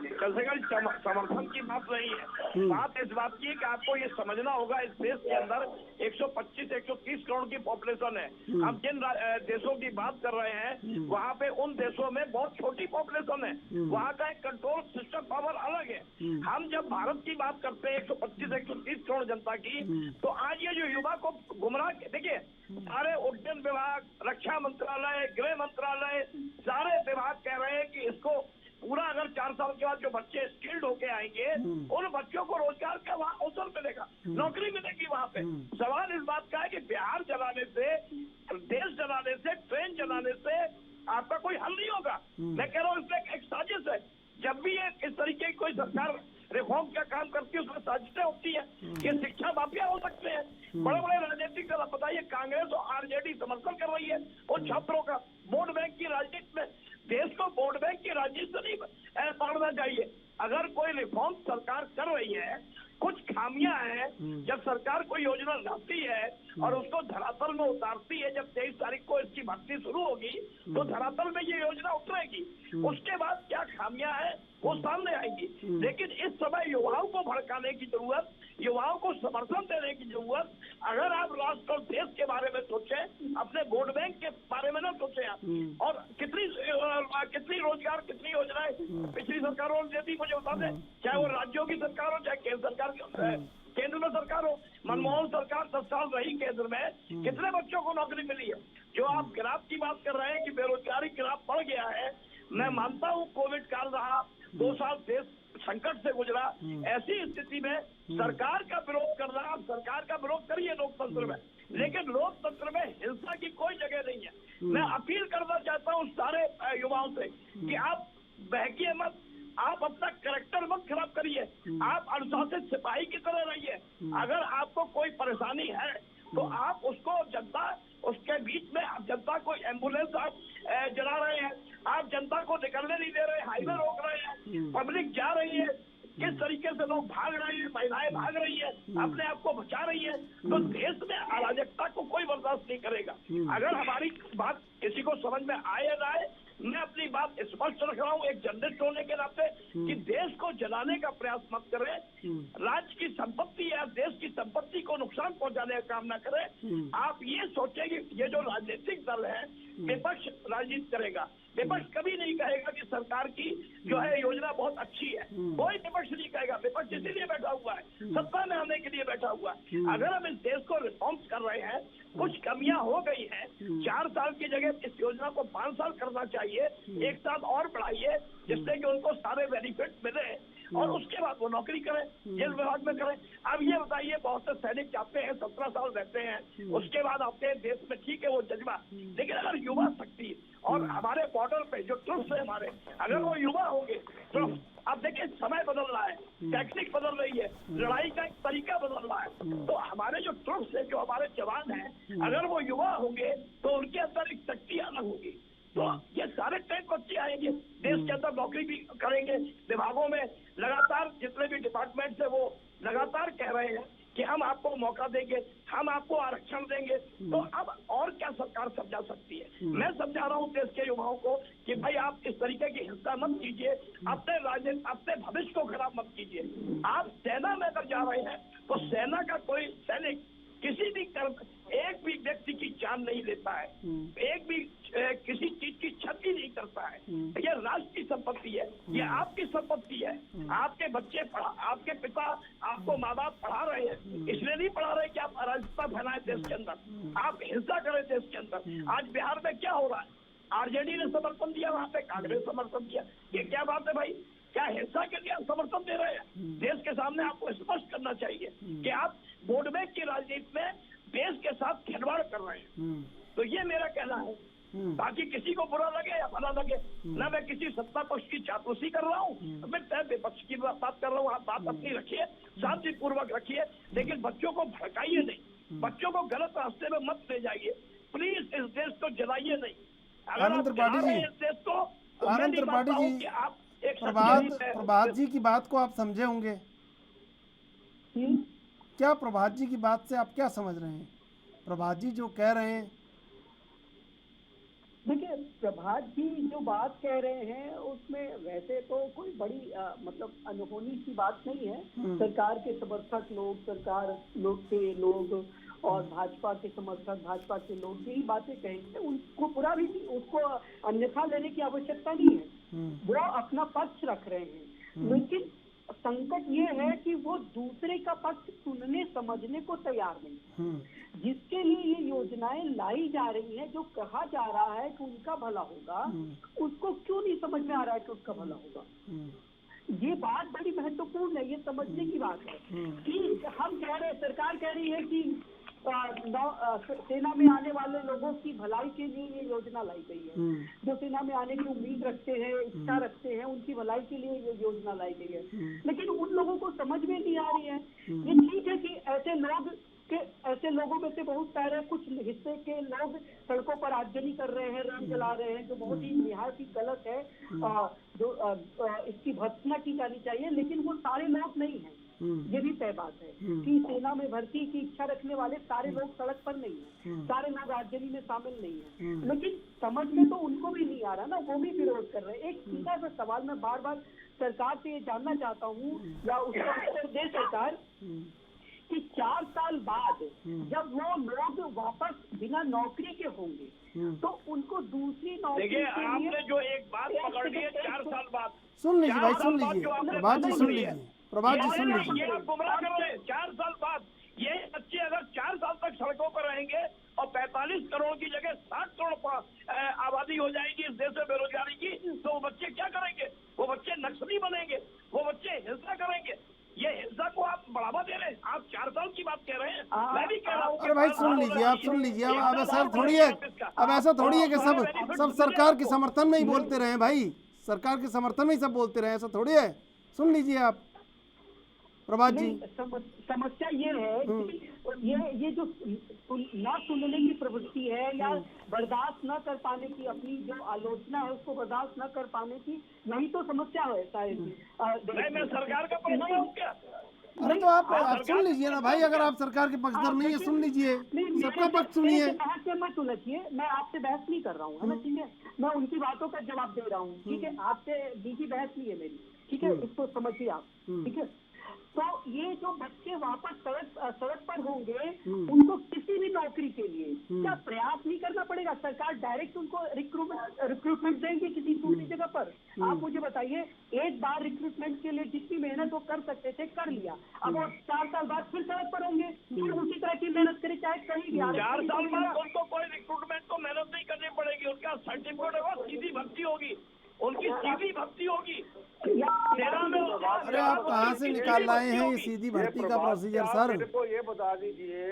[SPEAKER 7] समर्थन की बात नहीं है, बात इस बात की है कि आपको ये समझना होगा इस देश के अंदर 125-130 करोड़ की पॉपुलेशन है। हम जिन देशों की बात कर रहे हैं वहाँ पे उन देशों में बहुत छोटी पॉपुलेशन है, वहाँ का एक कंट्रोल सिस्टम पावर अलग है। हम जब भारत की बात करते हैं 125-130 करोड़ जनता की, तो आज ये जो युवा को गुमराह, देखिए सारे उड्डयन विभाग, रक्षा मंत्रालय, गृह मंत्रालय, सारे विभाग कह रहे हैं कि इसको पूरा अगर 4 साल के बाद जो बच्चे स्किल्ड होके आएंगे उन बच्चों को रोजगार का वहाँ अवसर मिलेगा, नौकरी मिलेगी वहाँ पे। सवाल इस बात का है कि बिहार चलाने से, देश चलाने से, ट्रेन चलाने से आपका कोई हल नहीं होगा। मैं कह रहा हूँ इसमें एक साजिश है। जब भी ये इस तरीके की कोई सरकार रिफॉर्म का काम करती है उसमें साजिशें होती है। ये शिक्षा माफिया हो सकते हैं, बड़े बड़े राजनीतिक दल, बताइए कांग्रेस और आरजेडी समर्थन कर रही है उन छात्रों का। वोट बैंक की राजनीति में, देश को वोट बैंक की राजनीति से नहीं पढ़ना चाहिए। अगर कोई रिफॉर्म सरकार कर रही है, कुछ खामियां हैं, जब सरकार कोई योजना लाती है और उसको धरातल में उतारती है, जब 23 तारीख को इसकी भर्ती शुरू होगी तो धरातल में ये योजना उतरेगी। उसके बाद क्या खामियां हैं वो सामने आएंगी। लेकिन इस समय युवाओं को भड़काने की जरूरत, युवाओं को समर्थन देने की जरूरत, अगर आप राष्ट्र और देश के बारे में सोचें, अपने वोट बैंक के बारे में ना सोचें आप। और कितनी रोजगार, कितनी योजनाएं पिछली सरकारों ने दी, मुझे बता दें, चाहे वो राज्यों की सरकार हो चाहे केंद्र सरकार केंद्र में सरकार हो। मनमोहन सरकार 10 साल रही केंद्र में, कितने बच्चों को नौकरी मिली है? जो आप ग्राफ की बात कर रहे हैं कि बेरोजगारी ग्राफ बढ़ गया है, मैं मानता हूँ कोविड काल रहा, 2 साल देश संकट से गुजरा। ऐसी स्थिति में सरकार का विरोध करना, आप सरकार का विरोध करिए लोकतंत्र में, लेकिन लोकतंत्र में हिंसा की कोई जगह नहीं है। मैं अपील करना चाहता हूँ सारे युवाओं से कि आप बहकिए मत, आप अपना कैरेक्टर मत खराब करिए, आप अनुशासित सिपाही की तरह रहिए। अगर आपको कोई परेशानी है तो आप उसको जनता, उसके बीच में आप जनता को एम्बुलेंस आप जला रहे हैं, आप जनता को निकलने नहीं दे रहे, हाईवे रोक रहे हैं, पब्लिक जा रही है, किस तरीके से लोग भाग रहे हैं, महिलाएं भाग रही है, अपने आप को बचा रही है, तो देश में अराजकता को कोई बर्दाश्त नहीं करेगा। अगर हमारी बात किसी को समझ में आए या ना आए, मैं अपनी बात स्पष्ट रख रहा हूँ एक जर्नलिस्ट होने के नाते कि देश को जलाने का प्रयास मत करें, राज्य की संपत्ति या देश की संपत्ति को नुकसान पहुंचाने का काम न करें। आप ये सोचें कि ये जो राजनीतिक दल है, विपक्ष राजनीति करेगा, विपक्ष कभी नहीं कहेगा कि सरकार की जो है योजना बहुत अच्छी है, कोई विपक्ष नहीं कहेगा। विपक्ष इसीलिए बैठा हुआ है, सत्ता में आने के लिए बैठा हुआ है। अगर हम इस देश को रिफॉर्म्स कर रहे हैं, कुछ कमियां हो गई हैं, 4 साल की जगह इस योजना को 5 साल करना चाहिए, 1 साल और बढ़ाइए जिससे कि उनको सारे बेनिफिट मिले और उसके बाद वो नौकरी करें, जेल विभाग में करें। अब ये बताइए, बहुत से सैनिक जाते हैं, 17 साल रहते हैं, उसके बाद आते हैं देश में, ठीक है वो जज्बा, लेकिन अगर युवा शक्ति और हमारे बॉर्डर पे जो ट्रुप्स है हमारे, अगर वो युवा होंगे तो अब देखिए समय बदल रहा है, टेक्निक बदल रही है, लड़ाई का एक तरीका बदल रहा है, तो हमारे जो ट्रुप्स है, जो हमारे जवान हैं, अगर वो युवा होंगे तो उनके अंदर एक शक्ति अलग होगी। तो ये सारे ट्रेन बच्चे आएंगे, देश के अंदर नौकरी भी करेंगे, विभागों में लगातार जितने भी डिपार्टमेंट है वो लगातार कह रहे हैं कि हम आपको मौका देंगे, हम आपको आरक्षण देंगे। तो अब और क्या सरकार समझा सकती है? मैं समझा रहा हूँ देश के युवाओं को कि भाई आप इस तरीके की हिंसा मत कीजिए, अपने भविष्य को खराब मत कीजिए। आप सेना में अगर जा रहे हैं तो सेना का कोई सैनिक किसी भी एक भी व्यक्ति की जान नहीं लेता है, एक भी किसी चीज की क्षति नहीं करता है। ये राष्ट्र की संपत्ति है, ये आपकी संपत्ति है। आपके बच्चे आपके पिता आपको माँ बाप पढ़ा रहे हैं, इसलिए नहीं पढ़ा रहे कि आप अराजकता फैलाएं देश के अंदर, आप हिंसा करें देश के अंदर। आज बिहार में क्या हो रहा है? आरजेडी ने समर्थन दिया, वहाँ पे कांग्रेस समर्थन दिया। ये क्या बात है भाई? क्या हिंसा के लिए आप समर्थन दे रहे हैं? देश के सामने आपको स्पष्ट करना चाहिए कि आप वोट बैंक की राजनीति में देश के साथ खिलवाड़ कर रहे हैं। तो ये मेरा कहना है। बाकी किसी को बुरा लगे या भला लगे, ना मैं किसी सत्ता पक्ष की चापलूसी कर रहा हूँ, मैं तय विपक्ष की बात कर रहा हूँ। आप बात अपनी रखिए, शांतिपूर्वक रखिए, लेकिन बच्चों को भड़काइए नहीं, बच्चों को गलत रास्ते में मत ले जाइए। प्लीज इस देश को जलाइए नहीं। अगर आप जला रहे हैं इस देश को,
[SPEAKER 1] आनंद त्रिपाठी जी, प्रभात जी की बात को आप समझे होंगे क्या? प्रभात जी की बात से आप क्या समझ रहे हैं? प्रभात जी जो कह रहे हैं,
[SPEAKER 6] देखिए प्रभात जी जो बात कह रहे हैं उसमें वैसे तो कोई बड़ी मतलब अनहोनी सी बात नहीं है। सरकार के समर्थक लोग, सरकार के लोग और भाजपा के समर्थक, भाजपा के लोग यही बातें कहेंगे, उनको पूरा भी नहीं, उसको अन्यथा लेने की आवश्यकता नहीं है। वो अपना पक्ष रख रहे हैं, लेकिन संकट ये है कि वो दूसरे का पक्ष सुनने समझने को तैयार नहीं। जिसके लिए ये योजनाएं लाई जा रही हैं, जो कहा जा रहा है कि उनका भला होगा, उसको क्यों नहीं समझ में आ रहा है कि उसका भला होगा? ये बात बड़ी महत्वपूर्ण है, ये समझने की बात है कि हम कह रहे, सरकार कह रही है कि सेना में आने वाले लोगों की भलाई के लिए ये योजना लाई गई है। जो सेना में आने की उम्मीद रखते हैं, इच्छा रखते हैं, उनकी भलाई के लिए ये योजना लाई गई है। लेकिन उन लोगों को समझ में नहीं आ रही है। ये ठीक है कि ऐसे लोगों में से बहुत सारे कुछ हिस्से के लोग सड़कों पर आगजनी कर रहे हैं, रंग जला रहे हैं, जो बहुत ही निहायत ही गलत है, जो इसकी भर्त्सना की जानी चाहिए। लेकिन वो सारे लोग नहीं है, ये भी तय बात है कि सेना में भर्ती की इच्छा रखने वाले सारे लोग सड़क पर नहीं है, सारे लोग आगजनी में शामिल नहीं है। लेकिन समझ में तो उनको भी नहीं आ रहा ना, वो भी विरोध कर रहे हैं। एक सीधा सा सवाल मैं बार बार सरकार से ये जानना चाहता हूँ, या उसका उत्तर दे सरकार, कि 4 साल बाद जब वो लोग वापस बिना नौकरी के होंगे तो उनको दूसरी नौकरी के लिए,
[SPEAKER 7] आपने जो एक बात पकड़ ली है 4 साल बाद,
[SPEAKER 1] सुन लीजिए भाई, सुन लीजिए प्रभात जी, सुन लीजिए प्रभात जी, सुन लीजिए।
[SPEAKER 7] ये आप गुमराह कर रहे हैं। 4 साल बाद ये बच्चे अगर 4 साल तक सड़कों पर रहेंगे और 45 करोड़ की जगह 60 करोड़ आबादी हो जाएगी इस देश में बेरोजगारी की, तो बच्चे क्या करेंगे? वो बच्चे नक्सली बनेंगे, वो बच्चे हिंसा करेंगे। ये हिंसा को आप बढ़ावा दे रहे हैं। आप 4 साल की बात कह रहे हैं, मैं भी कह रहा हूँ।
[SPEAKER 1] अरे भाई सुन लीजिए, आप सुन लीजिए। अब ऐसा थोड़ी है, अब ऐसा थोड़ी है कि सब सरकार के समर्थन में ही बोलते रहे भाई, सरकार के समर्थन में ही सब बोलते रहे, ऐसा थोड़ी है। सुन लीजिए आप प्रभात जी।
[SPEAKER 6] समस्या ये है कि ये जो ना सुनने की प्रवृत्ति है या बर्दाश्त न कर पाने की, अपनी जो आलोचना है उसको बर्दाश्त न कर पाने की, यही तो समस्या है शायद।
[SPEAKER 7] मैं सरकार का पक्षधर हूं क्या?
[SPEAKER 1] अरे तो आप सुन लीजिए ना भाई, अगर आप सरकार के पक्षधर नहीं है सुन लीजिए, सबका पक्ष सुनिए।
[SPEAKER 6] बहस से मत उलझिए, मैं आपसे बहस नहीं कर रहा हूँ, है ना, ठीक है। मैं उनकी बातों का जवाब दे रहा हूँ, ठीक है। आपसे निजी बहस नहीं है मेरी, ठीक है, इसको समझिए आप, ठीक है। तो ये जो बच्चे वापस सड़क पर होंगे, उनको किसी भी नौकरी के लिए क्या प्रयास नहीं करना पड़ेगा? सरकार डायरेक्ट उनको रिक्रूटमेंट देंगे किसी दूसरी जगह पर? आप मुझे बताइए, एक बार रिक्रूटमेंट के लिए जितनी मेहनत वो कर सकते थे कर लिया, अब वो 4 साल बाद फिर सड़क पर होंगे, फिर उसी तरह की मेहनत करे, चाहे कहीं भी
[SPEAKER 7] 4 साल बाद उनको कोई रिक्रूटमेंट को मेहनत नहीं करनी पड़ेगी। उनका सर्टिफिकेट होगा, सीधी भर्ती होगी, उनकी सीधी भर्ती होगी।
[SPEAKER 1] अरे आप कहाँ से निकाल लाए हैं ये सीधी भर्ती का प्रोसीजर सर?
[SPEAKER 9] मेरे को ये बता दीजिए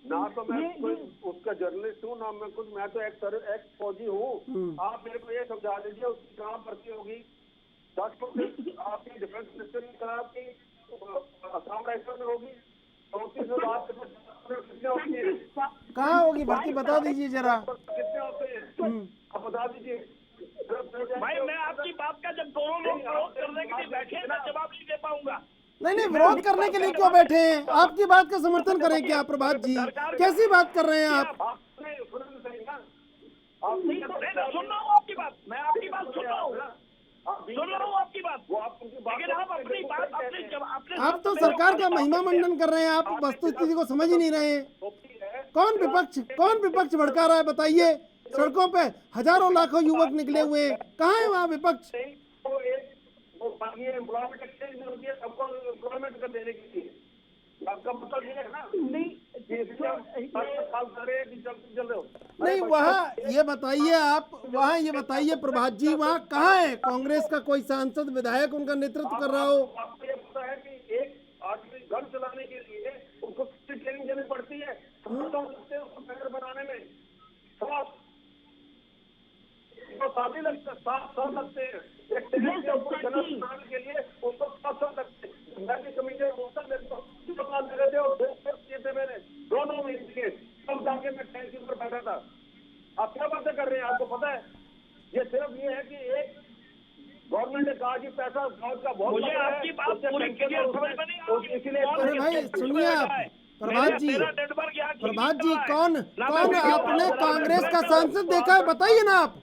[SPEAKER 9] ना, तो मैं कोई उसका जर्नलिस्ट हूँ ना, मैं तो एक फौजी हूँ। आप मेरे को ये समझा दीजिए उसकी कहाँ भर्ती होगी? 10% आपकी डिफेंस मिनिस्टर ने कहा कि असम राइफल में होगी, 34 बात कितने होती है?
[SPEAKER 1] कहाँ होगी भर्ती बता दीजिए जरा,
[SPEAKER 9] कितने होते हैं आप बता दीजिए
[SPEAKER 7] भाई। मैं आपकी बात का जब दोनों लोग विरोध करने के लिए बैठे मैं जवाब नहीं दे पाऊंगा।
[SPEAKER 1] नहीं विरोध करने के लिए क्यों बैठे हैं? आपकी बात का समर्थन करें क्या प्रभात जी? कैसी बात कर रहे हैं आप?
[SPEAKER 7] सुन रहा हूँ आपकी बात, मैं आपकी बात सुन रहा हूँ आपकी बात, लेकिन आप अपनी बात अपने
[SPEAKER 1] आप तो सरकार का महिमा मंडन कर रहे हैं, आप वस्तुस्थिति को समझ ही नहीं रहे हैं। कौन विपक्ष भड़का रहा है बताइए? सड़कों पे हजारों लाखों युवक निकले हुए हैं, कहाँ है वहाँ विपक्ष? नहीं वहाँ ये बताइए आप, वहाँ ये बताइए प्रभात जी, वहाँ कहाँ है कांग्रेस का कोई सांसद विधायक उनका नेतृत्व कर रहा हो?
[SPEAKER 9] आपको ये पता है कि एक आदमी घर चलाने के लिए उसको कितनी ट्रेनिंग देनी पड़ती है? उसको बनाने में 7 साल लगते हैं। के लिए उसको 7 साल लगते हैं। मैंने दोनों में तब जाके मैं टैंक के ऊपर बैठा था। आप क्या बातें कर रहे हैं? आपको पता है ये सिर्फ ये है कि एक गवर्नमेंट ने कहा कि पैसा का बहुत,
[SPEAKER 7] मुझे आपकी बात पूरी क्लियर समझ में नहीं आई।
[SPEAKER 9] इसलिए
[SPEAKER 1] अरे भाई सुनिए आप प्रभात जी, कौन आपने कांग्रेस का सांसद देखा है बताइए ना आप?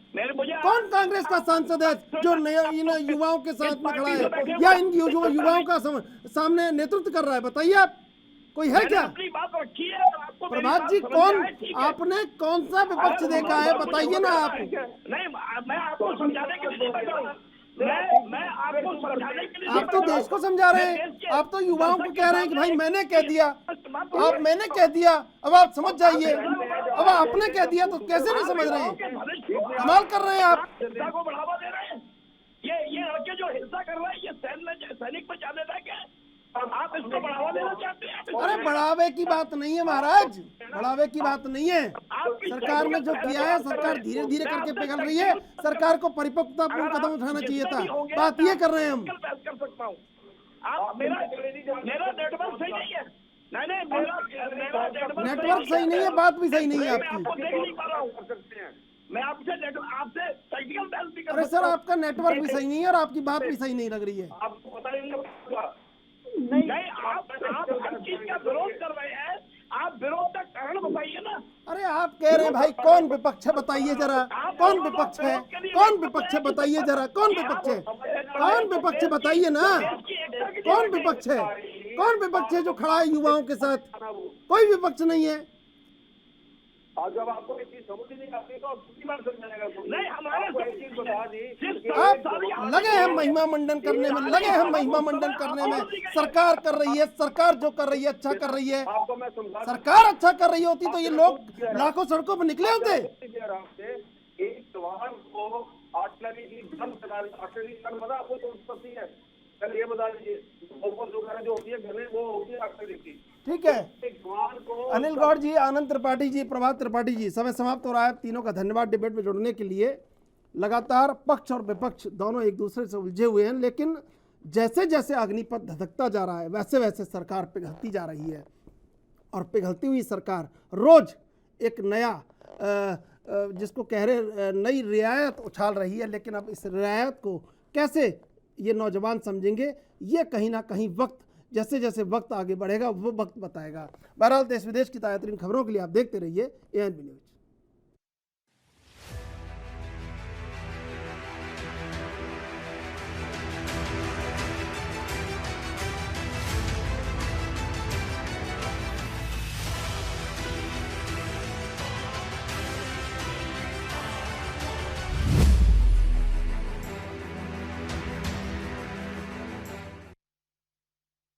[SPEAKER 1] कौन कांग्रेस का सांसद है जो इन युवाओं के साथ में खड़ा है या इन युवाओं का सामने नेतृत्व कर रहा है? बताइए आप, कोई है क्या? प्रभात जी, आपने कौन सा विपक्ष देखा है बताइए ना आप?
[SPEAKER 7] नहीं, मैं आपको समझाने के लिए बैठा हूं। मैं आपको समझाने के लिए,
[SPEAKER 1] आप तो देश को समझा रहे हैं, आप तो युवाओं को कह रहे हैं कि भाई मैंने कह दिया, मैंने कह दिया, अब आप समझ जाइए। अब आपने कह दिया तो कैसे नहीं समझ रहे हैं? कमाल कर रहे हैं आप।
[SPEAKER 7] हिंसा को बढ़ावा दे रहे हैं। ये लड़के जो हिंसा कर रहे हैं, ये सैनिक में जाने लगे हैं और आप इसको बढ़ावा देना चाहते हैं?
[SPEAKER 1] अरे बढ़ावे की बात नहीं है महाराज, बढ़ावे की बात नहीं है। सरकार ने जो किया है, सरकार धीरे धीरे करके पिघल रही है, सरकार को परिपक्वतापूर्ण कदम उठाना चाहिए था। बात ये कर रहे हैं हम।
[SPEAKER 7] कर सकता हूँ। आप मेरा नेटवर्क सही नहीं है। नहीं, मेरा
[SPEAKER 1] नेटवर्क सही नहीं है, बात भी सही नहीं है आपकी।
[SPEAKER 7] देख नहीं पा रहा हूँ मैं आपसे टेक्निकल बहस भी कर।
[SPEAKER 1] अरे सर, आपका नेटवर्क भी सही नहीं है और आपकी बात भी सही नहीं लग रही है।
[SPEAKER 7] आपको पता नहीं, आप हर चीज का विरोध कर रहे हैं। आप विरोध का कारण बताइए ना।
[SPEAKER 1] अरे आप कह रहे हैं भाई कौन विपक्ष है बताइए जरा, कौन विपक्ष है? कौन विपक्ष है बताइए जरा, कौन विपक्ष है? कौन विपक्ष है बताइए ना, कौन विपक्ष है? कौन विपक्ष है जो खड़ा है युवाओं के साथ? कोई विपक्ष नहीं है।
[SPEAKER 9] और जब आपको एक चीज समझ ही नहीं आती तो कितनी बार समझाएगा?
[SPEAKER 7] नहीं, हमारे
[SPEAKER 9] चीज बता दी
[SPEAKER 1] आप लगे हैं महिमा मंडन करने में, लगे हैं महिमा मंडन करने में। सरकार कर रही है, सरकार जो कर रही है अच्छा कर रही है।
[SPEAKER 9] आपको मैं समझा,
[SPEAKER 1] सरकार अच्छा कर रही होती तो ये लोग लाखों सड़कों पर निकले होते।
[SPEAKER 9] एक जवान को आर्टिलरी की गन चला रही, आर्टिलरी गन बता आपको तो उत्पत्ति है, पहले ये बता दीजिए। जो होती है गने वो होती है आर्टिलरी की।
[SPEAKER 1] ठीक है
[SPEAKER 9] एक जवान को
[SPEAKER 1] अनिल गौड़ जी, आनंद त्रिपाठी जी, प्रभात त्रिपाठी जी, समय समाप्त हो रहा है। तीनों का धन्यवाद डिबेट में जुड़ने के लिए। लगातार पक्ष और विपक्ष दोनों एक दूसरे से उलझे हुए हैं, लेकिन जैसे जैसे अग्निपथ धधकता जा रहा है वैसे वैसे सरकार पिघलती जा रही है, और पिघलती हुई सरकार रोज एक नया जिसको कह रहे नई रियायत उछाल रही है। लेकिन अब इस रियायत को कैसे ये नौजवान समझेंगे, ये कहीं ना कहीं वक्त, जैसे जैसे वक्त आगे बढ़ेगा वो वक्त बताएगा। बहरहाल देश विदेश की ताज़ा तरीन खबरों के लिए आप देखते रहिए ANB न्यूज़।